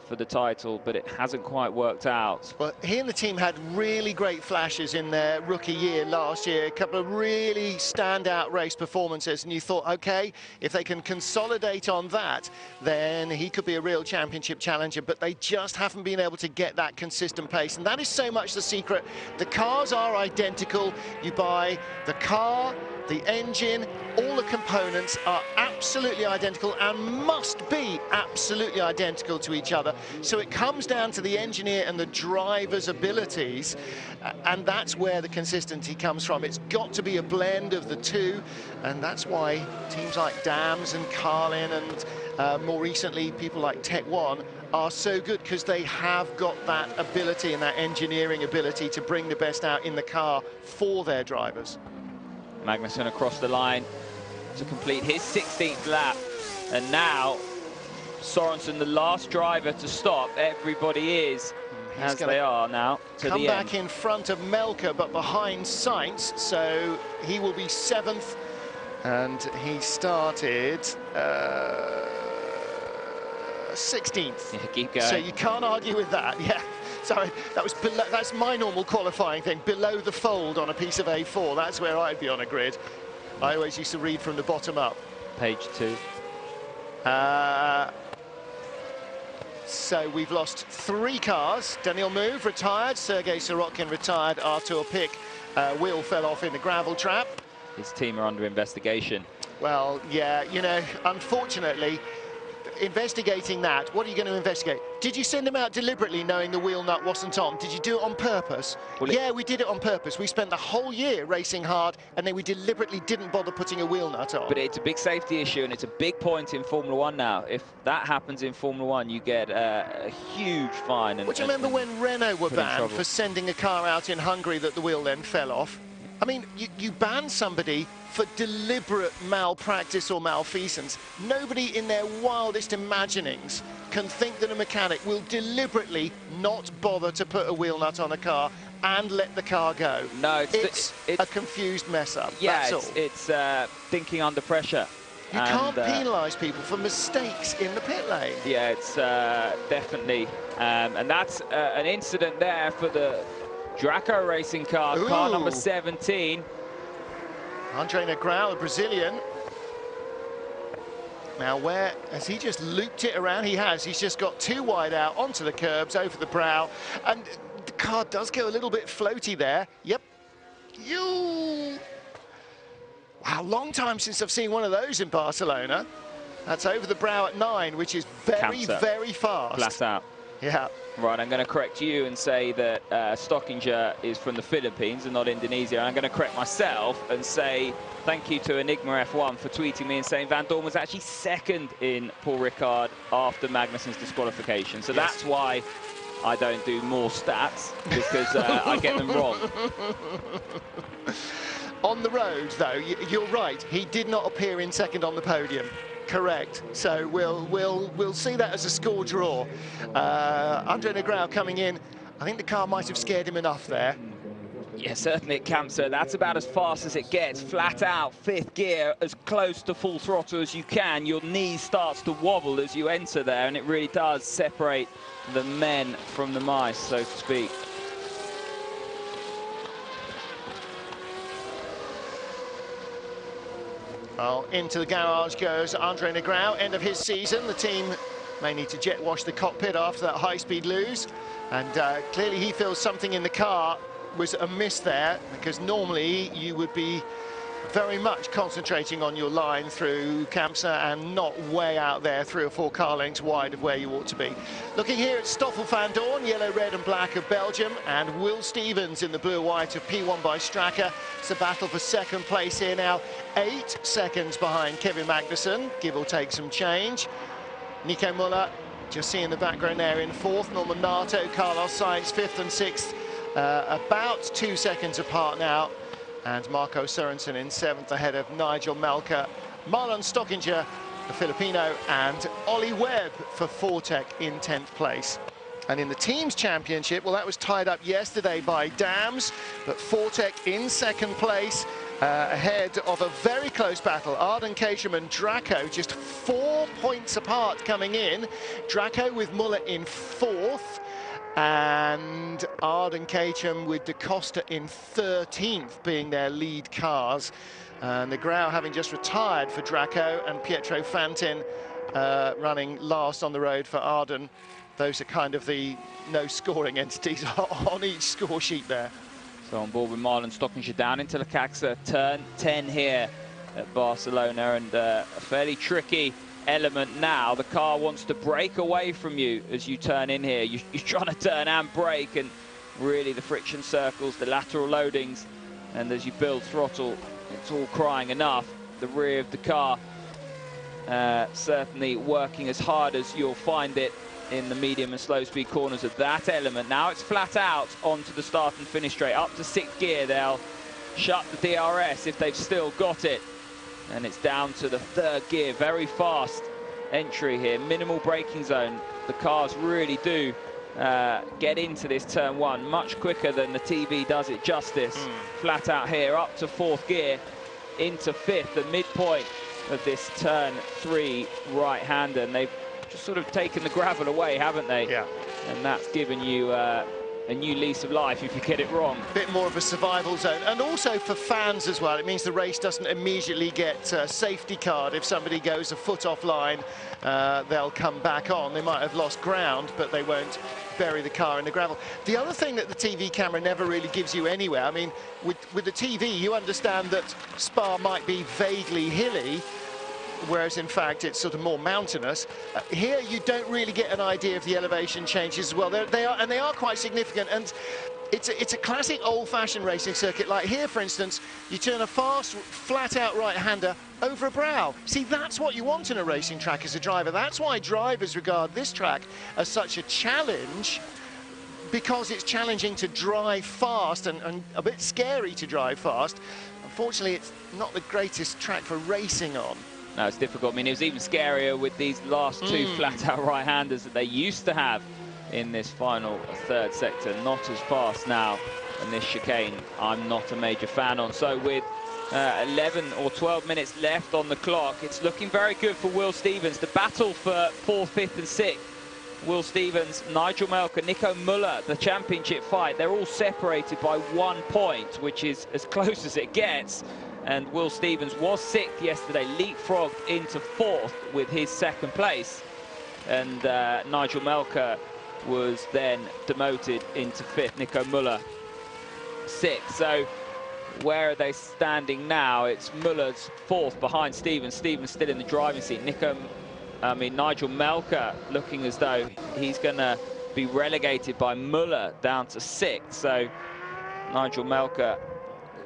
for the title, but it hasn't quite worked out. Well, he and the team had really great flashes in their rookie year last year, a couple of really standout race performances, and you thought, okay, if they can consolidate on that, then he could be a real championship challenger, but they just haven't been able to get that consistent pace, and that is so much the secret. The cars are identical. You buy the car, the engine, all the components are absolutely identical and must be absolutely identical to each other. So it comes down to the engineer and the driver's abilities, and that's where the consistency comes from. It's got to be a blend of the two, and that's why teams like Dams and Carlin and more recently people like Tech One are so good, because they have got that ability and that engineering ability to bring the best out in the car for their drivers. Magnussen across the line to complete his 16th lap, and now Sorensen, the last driver to stop. Everybody is, as they are now, to the end. Come back in front of Melker, but behind Sainz, so he will be 7th, and he started 16th. Yeah, keep going. So you can't argue with that. Yeah. Sorry, that was below, that's my normal qualifying thing, below the fold on a piece of A4. That's where I'd be on a grid. I always used to read from the bottom up. Page 2. So we've lost 3 cars. Daniel Mouve retired, Sergei Sorokin retired, Artur Pick wheel fell off in the gravel trap. His team are under investigation. Well, yeah, you know, unfortunately, investigating that, what are you going to investigate? Did you send him out deliberately knowing the wheel nut wasn't on? Did you do it on purpose? Well, yeah, we did it on purpose. We spent the whole year racing hard, and then we deliberately didn't bother putting a wheel nut on. But it's a big safety issue, and it's a big point in Formula 1 now. If that happens in Formula 1, you get a huge fine. And, do you remember when Renault were banned for sending a car out in Hungary that the wheel then fell off? I mean, you ban somebody for deliberate malpractice or malfeasance. Nobody in their wildest imaginings can think that a mechanic will deliberately not bother to put a wheel nut on a car and let the car go. No, it's a confused mess up. Yeah, that's all. It's thinking under pressure. You can't penalise people for mistakes in the pit lane. Yeah, it's definitely. And that's an incident there for the Draco racing car, car number 17. Andre Negrão, the Brazilian. Now, where has he just looped it around? He has. He's just got too wide out onto the curbs, over the brow. And the car does go a little bit floaty there. Yep. Wow, long time since I've seen one of those in Barcelona. That's over the brow at 9, which is very, very fast. Flat out. Yeah. Right, I'm going to correct you and say that Stockinger is from the Philippines and not Indonesia. And I'm going to correct myself and say thank you to Enigma F1 for tweeting me and saying Van Dorn was actually second in Paul Ricard after Magnussen's disqualification. So that's why I don't do more stats, because I get them wrong. On the road, though, you're right. He did not appear in second on the podium. Correct. So we'll see that as a score draw. Andre Negrão coming in. I think the car might have scared him enough there. Yeah, certainly at Kampse. That's about as fast as it gets. Flat out, 5th gear, as close to full throttle as you can. Your knee starts to wobble as you enter there, and it really does separate the men from the mice, so to speak. Well, into the garage goes Andre Negrão, end of his season. The team may need to jet wash the cockpit after that high-speed lose. And clearly he feels something in the car was amiss there, because normally you would be very much concentrating on your line through Kampse and not way out there 3 or 4 car lengths wide of where you ought to be. Looking here at Stoffel van Dorn, yellow, red and black of Belgium, and Will Stevens in the blue and white of P1 by Stracker. It's a battle for second place here now, 8 seconds behind Kevin Magnussen, give or take some change. Nico Müller, just seeing the background there in 4th, Norman Nato, Carlos Sainz 5th and 6th, about 2 seconds apart now. And Marco Sorensen in 7th ahead of Nigel Melker, Marlon Stockinger, the Filipino, and Ollie Webb for Fortec in 10th place. And in the teams championship, well, that was tied up yesterday by Dams, but Fortec in 2nd place, ahead of a very close battle. Arden Caterham and Draco just 4 points apart coming in. Draco with Muller in 4th. And Arden Caterham with Da Costa in 13th being their lead cars. Negrão having just retired for Draco, and Pietro Fantin running last on the road for Arden. Those are kind of the no scoring entities on each score sheet there. So on board with Marlon Stockinger down into the Caxa, turn 10 here at Barcelona, and a fairly tricky element now. The car wants to break away from you as you turn in here. You're trying to turn and brake, and really the friction circles, the lateral loadings, and as you build throttle, it's all crying enough. The rear of the car certainly working as hard as you'll find it in the medium and slow speed corners of that element. Now it's flat out onto the start and finish straight. Up to 6th gear, they'll shut the DRS if they've still got it. And it's down to the 3rd gear, very fast entry here, minimal braking zone. The cars really do get into this turn 1 much quicker than the TV does it justice. Flat out here, up to 4th gear, into 5th, the midpoint of this turn 3 right-hander. And they've just sort of taken the gravel away, haven't they? Yeah. And that's given you a a new lease of life if you get it wrong. Bit more of a survival zone, and also for fans as well. It means the race doesn't immediately get safety card. If somebody goes a foot offline, they'll come back on. They might have lost ground, but they won't bury the car in the gravel. The other thing that the TV camera never really gives you anywhere, I mean, with the TV, you understand that Spa might be vaguely hilly, whereas in fact it's sort of more mountainous. Here you don't really get an idea of the elevation changes as well. They are quite significant, and it's a classic old-fashioned racing circuit. Like here, for instance, you turn a fast, flat-out right-hander over a brow. See, that's what you want in a racing track as a driver. That's why drivers regard this track as such a challenge, because it's challenging to drive fast and a bit scary to drive fast. Unfortunately, it's not the greatest track for racing on. No, it's difficult. I mean, it was even scarier with these last two flat-out right-handers that they used to have in this final third sector. Not as fast now, and this chicane I'm not a major fan on. So with 11 or 12 minutes left on the clock, it's looking very good for Will Stevens. The battle for 4th, 5th and 6th. Will Stevens, Nigel Melker, Nico Müller, the championship fight. They're all separated by 1 point, which is as close as it gets. And Will Stevens was 6th yesterday, leapfrogged into 4th with his 2nd place. And Nigel Melker was then demoted into 5th. Nico Müller 6th. So where are they standing now? It's Müller's 4th behind Stevens. Stevens still in the driving seat. Nigel Melker looking as though he's going to be relegated by Müller down to 6th. So Nigel Melker,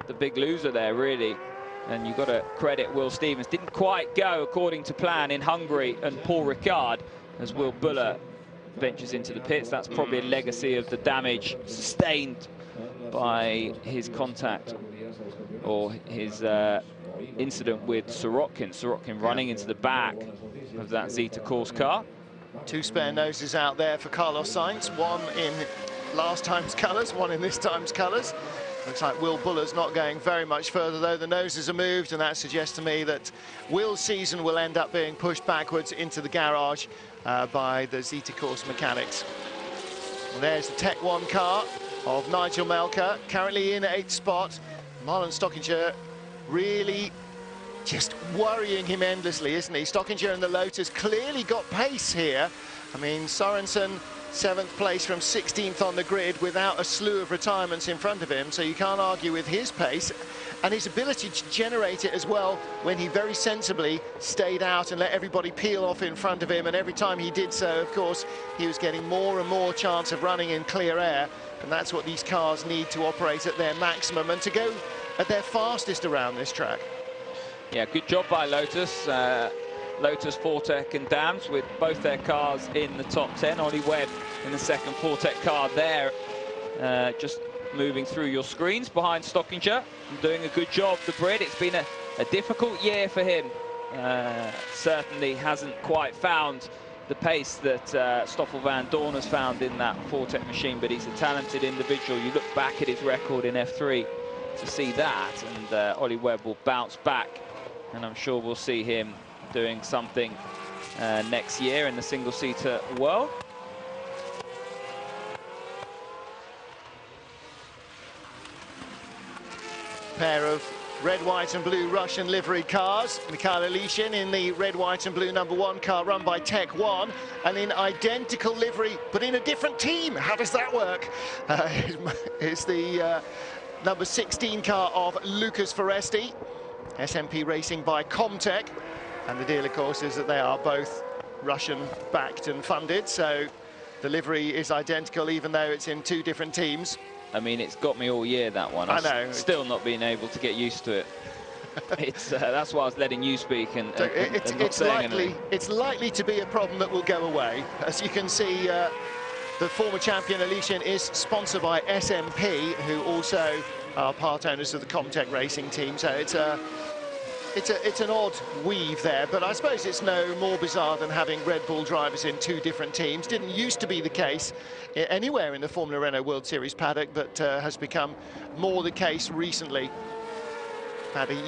the big loser there, really. And you've got to credit Will Stevens. Didn't quite go according to plan in Hungary and Paul Ricard as Will Buller ventures into the pits. That's probably a legacy of the damage sustained by his contact or his incident with Sorokin. Sorokin running into the back of that Zeta course car. 2 spare noses out there for Carlos Sainz, 1 in last time's colours, 1 in this time's colours. Looks like Will Buller's not going very much further, though. The noses are moved, and that suggests to me that Will's season will end up being pushed backwards into the garage by the Zeta course mechanics. And there's the Tech 1 car of Nigel Melker, currently in 8th spot. Marlon Stockinger really just worrying him endlessly, isn't he? Stockinger and the Lotus clearly got pace here. I mean, Sorensen, 7th place from 16th on the grid without a slew of retirements in front of him, so you can't argue with his pace and his ability to generate it as well when he very sensibly stayed out and let everybody peel off in front of him. And every time he did so, of course, he was getting more and more chance of running in clear air, and that's what these cars need to operate at their maximum and to go at their fastest around this track. Yeah, good job by Lotus. Lotus, Fortec and Dams with both their cars in the top 10. Ollie Webb in the 2nd Fortec car there, just moving through your screens behind Stockinger, doing a good job. The Brit, it's been a difficult year for him. Certainly hasn't quite found the pace that Stoffel van Dorn has found in that Fortec machine, but he's a talented individual. You look back at his record in F3 to see that, and Ollie Webb will bounce back, and I'm sure we'll see him doing something next year in the single-seater world. Pair of red, white and blue Russian livery cars. Mikhail Alishin in the red, white and blue #1 car run by Tech 1, and in identical livery but in a different team. How does that work? It's the number 16 car of Lucas Foresti, SMP Racing by Comtech. And the deal, of course, is that they are both Russian-backed and funded, so the livery is identical, even though it's in 2 different teams. I mean, it's got me all year, that one. I know. Still not being able to get used to it. It's that's why I was letting you speak and not saying anything. It's likely to be a problem that will go away. As you can see, the former champion Alishin is sponsored by SMP, who also are part owners of the Comtech racing team, so it's an odd weave there, but I suppose it's no more bizarre than having Red Bull drivers in 2 different teams. Didn't used to be the case anywhere in the Formula Renault World Series paddock, but has become more the case recently. Paddy,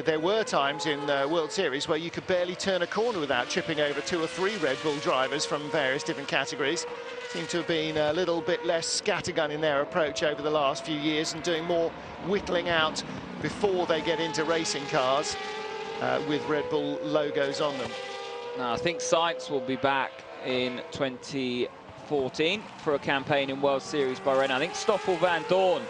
there were times in World Series where you could barely turn a corner without tripping over 2 or 3 Red Bull drivers from various different categories. seem to have been a little bit less scattergun in their approach over the last few years and doing more whittling out before they get into racing cars with Red Bull logos on them. Now, I think Sainz will be back in 2014 for a campaign in World Series by Renault. I think Stoffel Van Dorn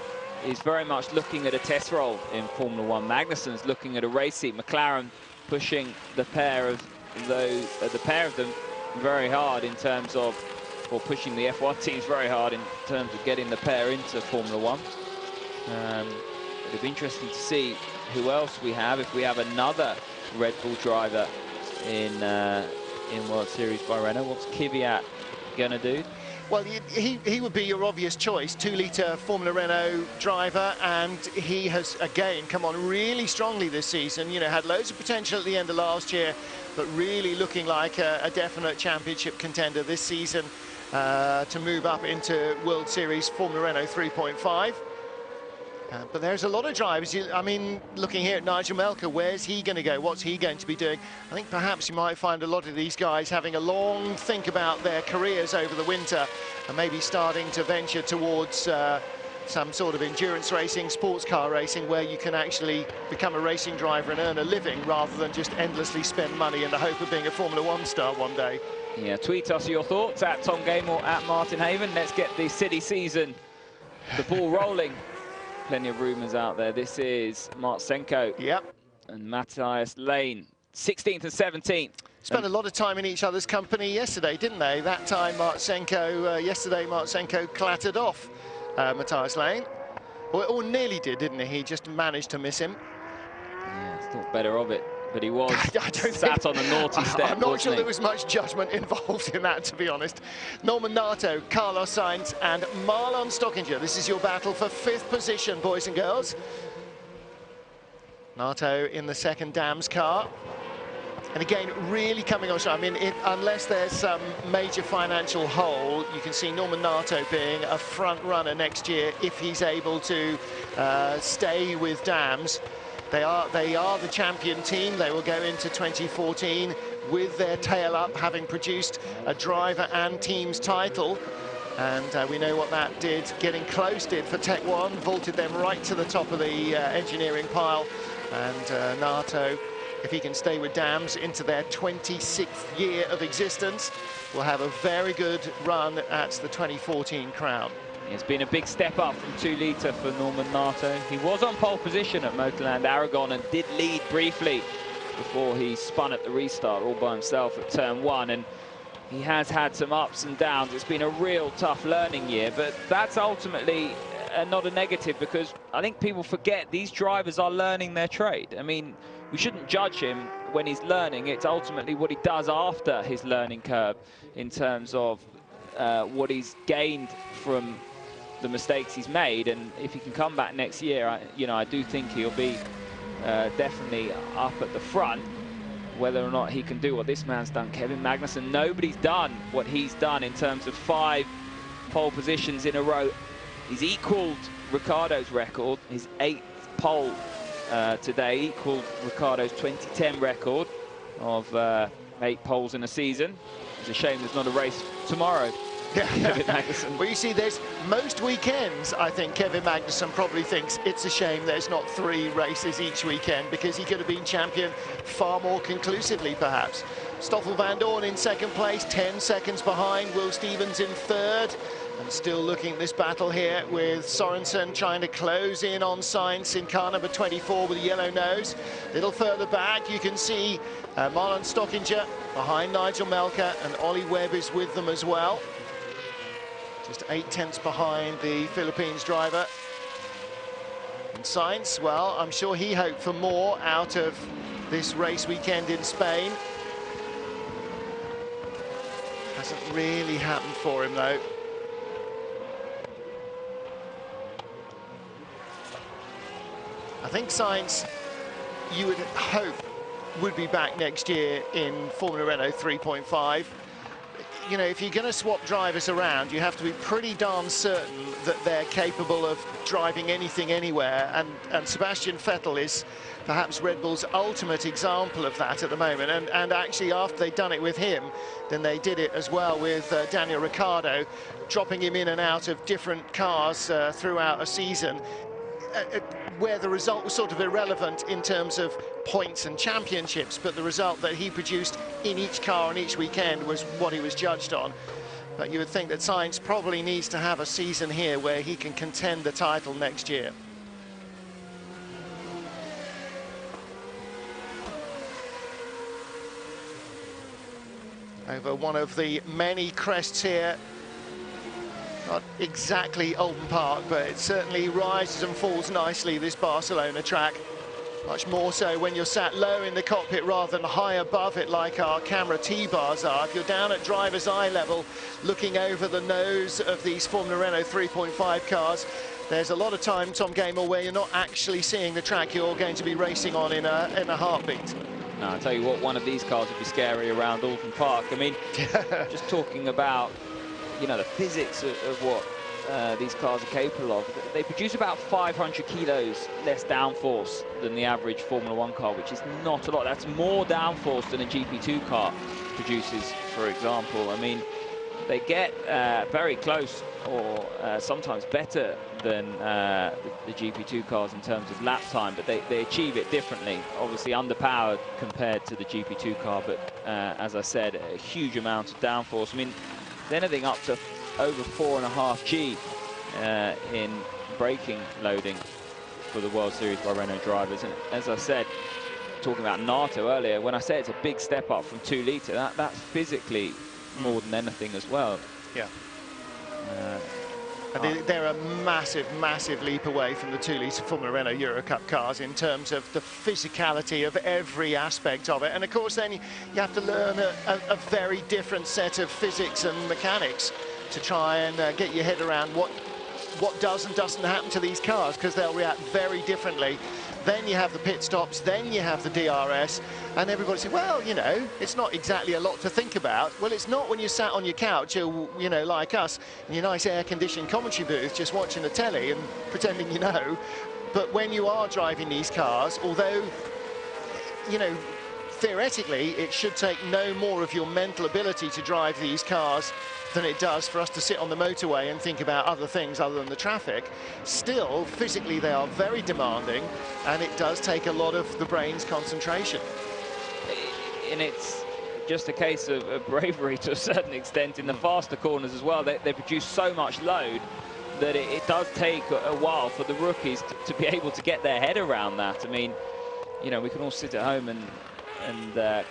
is very much looking at a test role in Formula One. Magnussen's looking at a race seat. McLaren pushing the pair of them very hard in terms of, or pushing the F1 teams very hard in terms of getting the pair into Formula One. It'll be interesting to see who else we have, if we have another Red Bull driver in World Series by Renault. What's Kvyat gonna do? Well, he would be your obvious choice, 2-litre Formula Renault driver, and he has, again, come on really strongly this season. You know, had loads of potential at the end of last year, but really looking like a definite championship contender this season to move up into World Series Formula Renault 3.5. But there's a lot of drivers. I mean, looking here at Nigel Melker, where's he going to go? What's he going to be doing? I think perhaps you might find a lot of these guys having a long think about their careers over the winter and maybe starting to venture towards some sort of endurance racing, sports car racing, where you can actually become a racing driver and earn a living rather than just endlessly spend money in the hope of being a Formula One star one day. Yeah, tweet us your thoughts at Tom Game or at Martin Haven. Let's get the city season, the ball rolling. Plenty of rumours out there. This is Martsenko. Yep. And Matthias Lane, 16th and 17th. Spent a lot of time in each other's company yesterday, didn't they? That time, yesterday, Martsenko clattered off Matthias Lane. Or nearly did, didn't he? He just managed to miss him. Yeah, thought better of it. But he was sat on a naughty step. I'm not sure there was much judgment involved in that, to be honest. Norman Nato, Carlos Sainz and Marlon Stockinger. This is your battle for 5th position, boys and girls. Nato in the second Dams car. And again, really coming on strong. I mean, unless there's some major financial hole, you can see Norman Nato being a front runner next year if he's able to stay with Dams. They are the champion team. They will go into 2014 with their tail up, having produced a driver and team's title. And we know what that did. Getting close did for Tech 1, vaulted them right to the top of the engineering pile. And Nato, if he can stay with Dams into their 26th year of existence, will have a very good run at the 2014 crown. It's been a big step up from 2-litre for Norman Nato. He was on pole position at Motorland Aragon and did lead briefly before he spun at the restart all by himself at turn 1. And he has had some ups and downs. It's been a real tough learning year, but that's ultimately not a negative, because I think people forget these drivers are learning their trade. I mean, we shouldn't judge him when he's learning. It's ultimately what he does after his learning curve in terms of what he's gained from the mistakes he's made. And if he can come back next year, I do think he'll be definitely up at the front. Whether or not he can do what this man's done, Kevin Magnussen, nobody's done what he's done in terms of 5 pole positions in a row. He's equaled Ricciardo's record, his 8th pole today, equaled Ricciardo's 2010 record of 8 poles in a season. It's a shame there's not a race tomorrow. Kevin Magnussen. Well, you see, there's most weekends, I think Kevin Magnussen probably thinks it's a shame there's not 3 races each weekend, because he could have been champion far more conclusively, perhaps. Stoffel Van Dorn in 2nd place, 10 seconds behind. Will Stevens in 3rd. And still looking at this battle here with Sorensen trying to close in on Sainz in car number 24 with a yellow nose. A little further back, you can see Marlon Stockinger behind Nigel Melker, and Ollie Webb is with them as well. Just 8 tenths behind the Philippines driver. And Sainz, well, I'm sure he hoped for more out of this race weekend in Spain. Hasn't really happened for him, though. I think Sainz, you would hope, would be back next year in Formula Renault 3.5. you know, if you're going to swap drivers around, you have to be pretty darn certain that they're capable of driving anything anywhere, and Sebastian Vettel is perhaps Red Bull's ultimate example of that at the moment, and actually after they'd done it with him, then they did it as well with Daniel Ricciardo, dropping him in and out of different cars throughout a season, where the result was sort of irrelevant in terms of points and championships, but the result that he produced in each car on each weekend was what he was judged on. But you would think that Sainz probably needs to have a season here where he can contend the title next year. Over one of the many crests here. Not exactly Oldham Park, but it certainly rises and falls nicely, this Barcelona track. Much more so when you're sat low in the cockpit rather than high above it like our camera T-bars are. If you're down at driver's eye level, looking over the nose of these Formula Renault 3.5 cars, there's a lot of time, Tom Gamer, where you're not actually seeing the track you're going to be racing on in a heartbeat. No, I'll tell you what, one of these cars would be scary around Oldham Park. I mean, just talking about, you know, the physics of what these cars are capable of. They produce about 500 kilos less downforce than the average Formula 1 car, which is not a lot. That's more downforce than a GP2 car produces, for example. I mean, they get very close, or sometimes better than the GP2 cars in terms of lap time, but they achieve it differently. Obviously underpowered compared to the GP2 car, but as I said, a huge amount of downforce. I mean, anything up to over 4.5 G in braking loading for the World Series by Renault drivers. And as I said, talking about NATO earlier, when I say it's a big step up from 2 litre, that's physically more than anything as well. Yeah. And they're a massive, massive leap away from the 2-litre Formula Renault Euro Cup cars in terms of the physicality of every aspect of it. And of course, then you have to learn a very different set of physics and mechanics to try and get your head around what does and doesn't happen to these cars, because they'll react very differently. Then you have the pit stops, then you have the DRS, and everybody says, well, you know, it's not exactly a lot to think about. Well, it's not when you're sat on your couch, you know, like us, in your nice air-conditioned commentary booth, just watching the telly and pretending you know. But when you are driving these cars, although, you know, theoretically, it should take no more of your mental ability to drive these cars than it does for us to sit on the motorway and think about other things other than the traffic. Still, physically, they are very demanding, and it does take a lot of the brain's concentration. And it's just a case of bravery to a certain extent in the faster corners as well. They produce so much load that it does take a while for the rookies to be able to get their head around that. I mean, you know, we can all sit at home and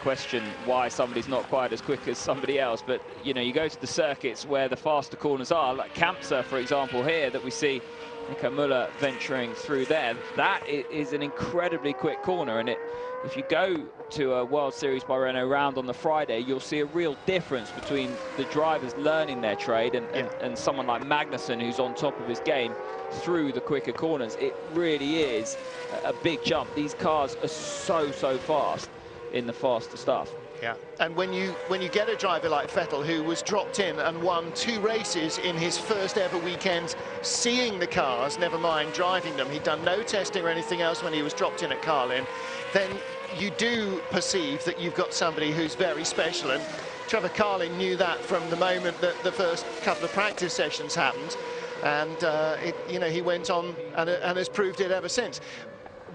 question why somebody's not quite as quick as somebody else, but you know, you go to the circuits where the faster corners are, like Kampsa, for example, here that we see Nico Müller venturing through there. That is an incredibly quick corner, and if you go to a World Series by Renault round on the Friday, you'll see a real difference between the drivers learning their trade and someone like Magnussen, who's on top of his game through the quicker corners. It really is a big jump. These cars are so fast in the faster stuff. Yeah, and when you get a driver like Vettel, who was dropped in and won 2 races in his first ever weekend seeing the cars, never mind driving them, he'd done no testing or anything else when he was dropped in at Carlin, then you do perceive that you've got somebody who's very special, and Trevor Carlin knew that from the moment that the first couple of practice sessions happened, and you know, he went on and has proved it ever since.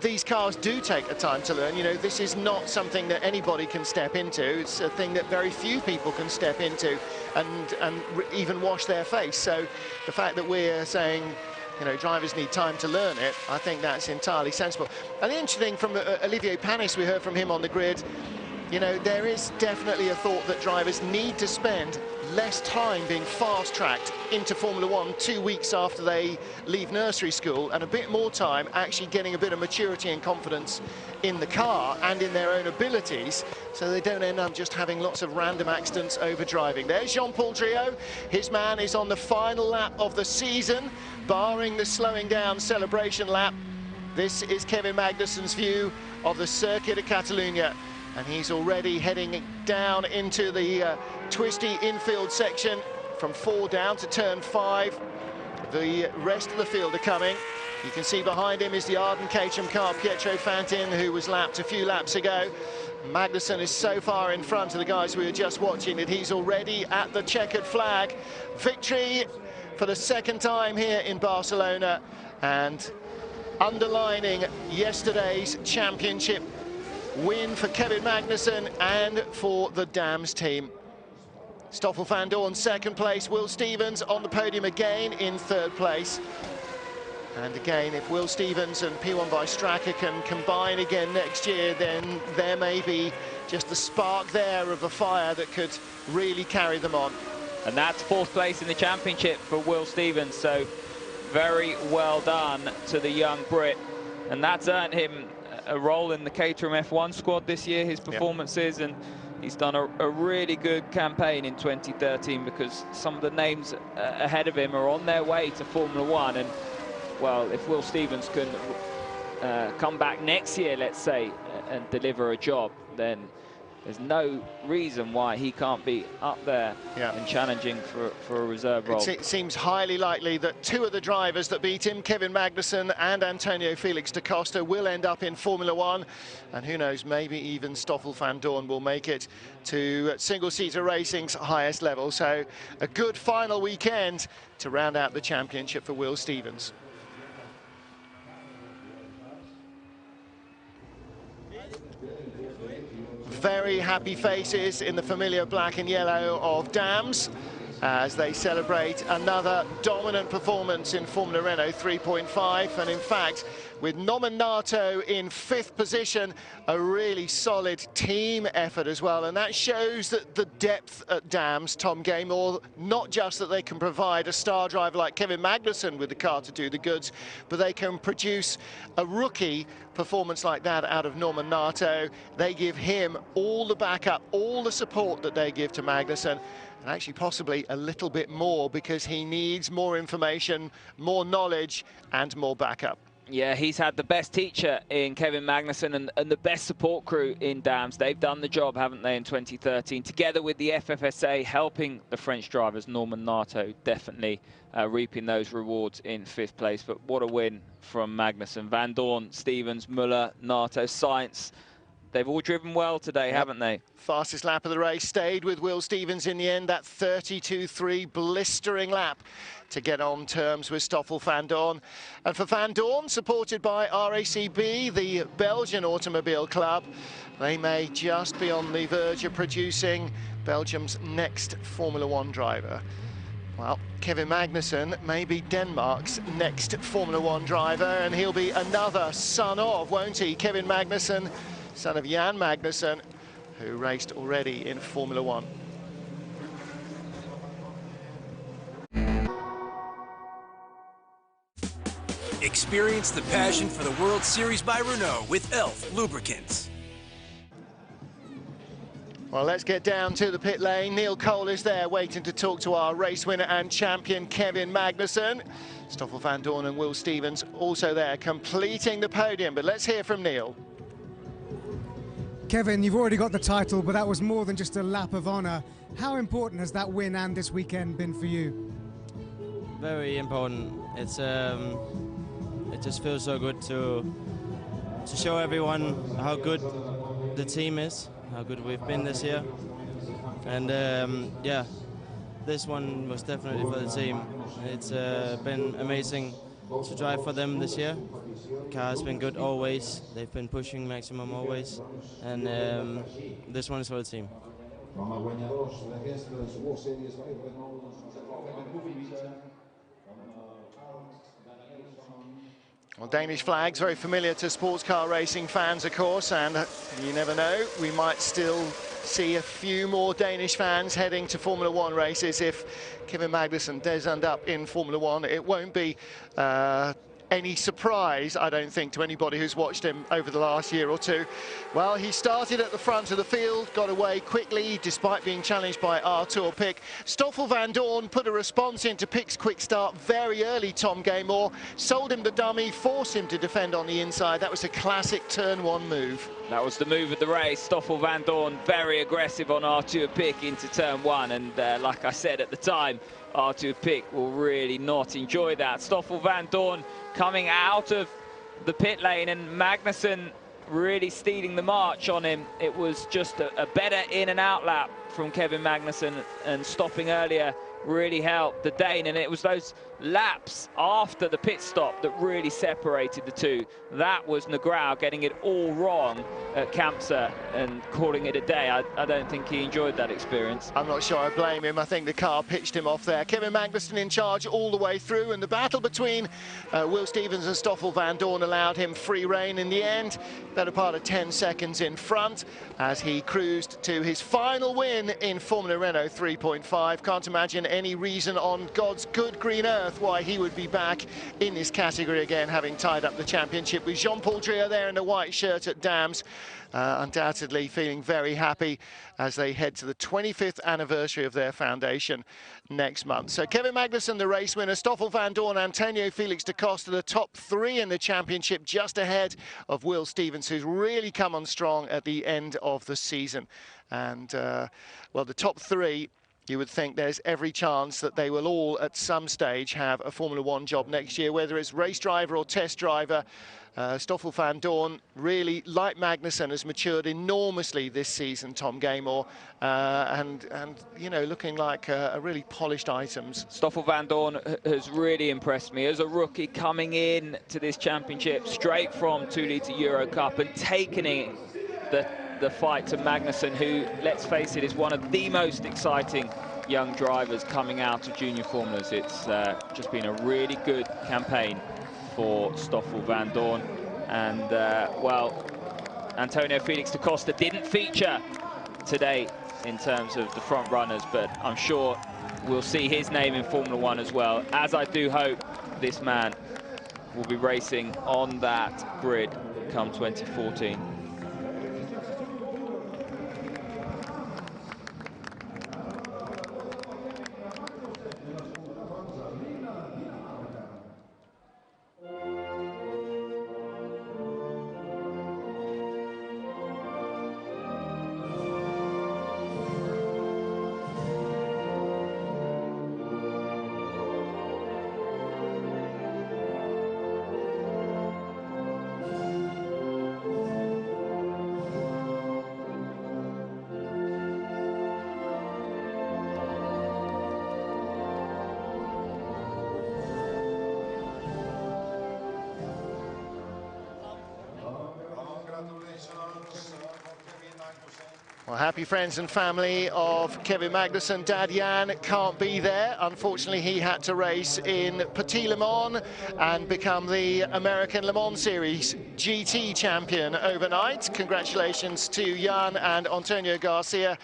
These cars do take a time to learn. You know, this is not something that anybody can step into. It's a thing that very few people can step into and even wash their face. So the fact that we're saying, you know, drivers need time to learn it, I think that's entirely sensible. And the interesting thing from Olivier Panis, we heard from him on the grid, you know, there is definitely a thought that drivers need to spend less time being fast-tracked into Formula 1 2 weeks after they leave nursery school, and a bit more time actually getting a bit of maturity and confidence in the car and in their own abilities, so they don't end up just having lots of random accidents over driving. There's Jean-Paul Driot. His man is on the final lap of the season, barring the slowing down celebration lap. This is Kevin Magnussen's view of the circuit at Catalunya. And he's already heading down into the twisty infield section from 4 down to turn 5. The rest of the field are coming. You can see behind him is the Arden Caterham car, Pietro Fantin, who was lapped a few laps ago. Magnussen is so far in front of the guys we were just watching that he's already at the checkered flag. Victory for the 2nd time here in Barcelona, and underlining yesterday's championship win for Kevin Magnussen and for the Dams team. Stoffel van Dorn 2nd place, Will Stevens on the podium again in 3rd place. And again, if Will Stevens and P1 by Stracker can combine again next year, then there may be just the spark there of a fire that could really carry them on. And that's 4th place in the championship for Will Stevens, so very well done to the young Brit. And that's earned him a role in the Caterham F1 squad this year, his performances, and he's done a really good campaign in 2013 because some of the names ahead of him are on their way to Formula 1. And well, if Will Stevens can come back next year, let's say, and deliver a job, then there's no reason why he can't be up there and challenging for a reserve role. It seems highly likely that 2 of the drivers that beat him, Kevin Magnussen and Antonio Felix da Costa, will end up in Formula 1. And who knows, maybe even Stoffel van Dorn will make it to single-seater racing's highest level. So a good final weekend to round out the championship for Will Stevens. Very happy faces in the familiar black and yellow of Dams as they celebrate another dominant performance in Formula Renault 3.5. And in fact, with Nominato in 5th position, a really solid team effort as well. And that shows that the depth at Dams, Tom Gaymore, not just that they can provide a star driver like Kevin Magnussen with the car to do the goods, but they can produce a rookie performance like that out of Nominato. They give him all the backup, all the support that they give to Magnussen, and actually possibly a little bit more because he needs more information, more knowledge and more backup. Yeah, he's had the best teacher in Kevin Magnussen and the best support crew in Dams. They've done the job, haven't they, in 2013, together with the FFSA, helping the French drivers. Nominato definitely reaping those rewards in 5th place. But what a win from Magnussen. Van Dorn, Stevens, Muller, Nato, Sainz. They've all driven well today, haven't they? Fastest lap of the race stayed with Will Stevens in the end, that 32.3 blistering lap to get on terms with Stoffel van Dorn. And for Van Dorn, supported by RACB, the Belgian Automobile Club, they may just be on the verge of producing Belgium's next Formula 1 driver. Well, Kevin Magnussen may be Denmark's next Formula 1 driver, and he'll be another son of, won't he? Kevin Magnussen, son of Jan Magnussen, who raced already in Formula 1. Experience the passion for the World Series by Renault with Elf Lubricants. Well, let's get down to the pit lane. Neil Cole is there waiting to talk to our race winner and champion, Kevin Magnussen. Stoffel van Dorn and Will Stevens also there completing the podium. But let's hear from Neil. Kevin, you've already got the title, but that was more than just a lap of honour. How important has that win and this weekend been for you? Very important. It's it just feels so good to show everyone how good the team is, how good we've been this year. And yeah, this one was definitely for the team. It's been amazing to drive for them this year. The car has been good always. They've been pushing maximum always. And this one is for the team. Well, Danish flags, very familiar to sports car racing fans, of course, and you never know, we might still see a few more Danish fans heading to Formula 1 races if Kevin Magnussen does end up in Formula 1. It won't be any surprise, I don't think, to anybody who's watched him over the last year or two. Well, he started at the front of the field, got away quickly despite being challenged by Arthur Pick. Stoffel Vandoorne put a response into Pick's quick start very early, Tom Gaymore. Sold him the dummy, forced him to defend on the inside. That was a classic turn one move. That was the move of the race. Stoffel Vandoorne very aggressive on Arthur Pick into turn one, and like I said at the time, Arthur Pick will really not enjoy that. Stoffel Vandoorne coming out of the pit lane and Magnussen really stealing the march on him. It was just a better in and out lap from Kevin Magnussen, and stopping earlier really helped the Dane, and it was those laps after the pit stop that really separated the two. That was Negrão getting it all wrong at Kampse and calling it a day. I don't think he enjoyed that experience. I'm not sure I blame him. I think the car pitched him off there. Kevin Magnussen in charge all the way through, and the battle between Will Stevens and Stoffel Vandoorne allowed him free rein in the end. Better part of 10 seconds in front as he cruised to his final win in Formula Renault 3.5. Can't imagine any reason on God's good green earth why he would be back in this category again, having tied up the championship with Jean-Paul Driot there in the white shirt at Dams. Undoubtedly feeling very happy as they head to the 25th anniversary of their foundation next month. So Kevin Magnussen, the race winner, Stoffel Vandoorne, Antonio Felix da Costa, the top three in the championship, just ahead of Will Stevens, who's really come on strong at the end of the season. And, well, the top three, you would think there's every chance that they will all at some stage have a Formula One job next year, whether it's race driver or test driver. Stoffel Vandoorne, really, like Magnussen, has matured enormously this season, Tom Gaymore, and you know, looking like a really polished items. Stoffel Vandoorne has really impressed me as a rookie coming in to this championship straight from 2-litre Euro Cup and taking the fight to Magnussen, who, let's face it, is one of the most exciting young drivers coming out of junior formulas. It's just been a really good campaign for Stoffel Vandoorne, and well, Antonio Felix da Costa didn't feature today in terms of the front runners, but I'm sure we'll see his name in Formula One as well, as I do hope this man will be racing on that grid come 2014. Well, happy friends and family of Kevin Magnussen. Dad Jan can't be there. Unfortunately, he had to race in Petit Le Mans and become the American Le Mans Series GT champion overnight. Congratulations to Jan and Antonio Garcia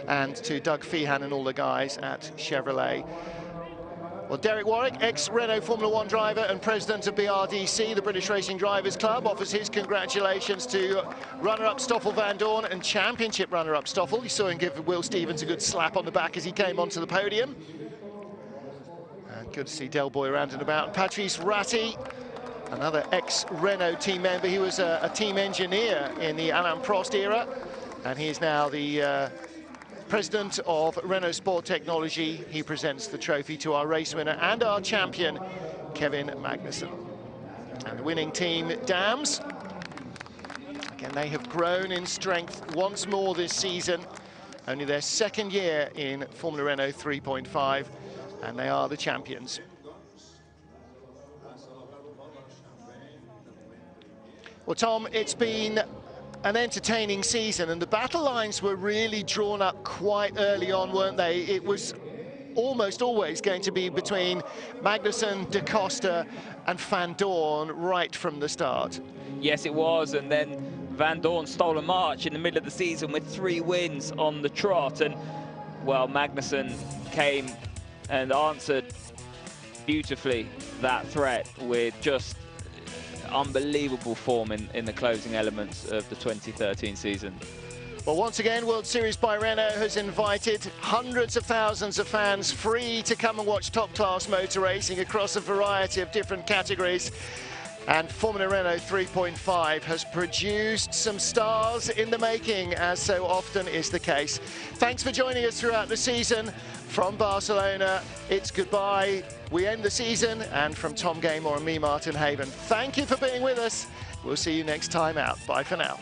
and to Doug Feehan and all the guys at Chevrolet. Well, Derek Warwick, ex-Renault Formula One driver and president of BRDC, the British Racing Drivers Club, offers his congratulations to runner-up Stoffel Vandoorne and championship runner-up Stoffel. You saw him give Will Stevens a good slap on the back as he came onto the podium. And good to see Del Boy around and about. Patrice Ratti, another ex-Renault team member. He was a team engineer in the Alain Prost era, and he is now the president of Renault Sport Technology. He presents the trophy to our race winner and our champion, Kevin Magnussen. And the winning team, Dams. Again, they have grown in strength once more this season. Only their second year in Formula Renault 3.5, and they are the champions. Well, Tom, it's been an entertaining season, and the battle lines were really drawn up quite early on, weren't they? It was almost always going to be between Magnussen, da Costa and Vandoorne right from the start. Yes, it was, and then Vandoorne stole a march in the middle of the season with 3 wins on the trot, and, well, Magnussen came and answered beautifully that threat with just unbelievable form in the closing elements of the 2013 season. Well, once again, World Series by Renault has invited hundreds of thousands of fans free to come and watch top-class motor racing across a variety of different categories. And Formula Renault 3.5 has produced some stars in the making, as so often is the case. Thanks for joining us throughout the season. From Barcelona, it's goodbye. We end the season, and from Tom Gaymore and me, Martin Haven, thank you for being with us. We'll see you next time out. Bye for now.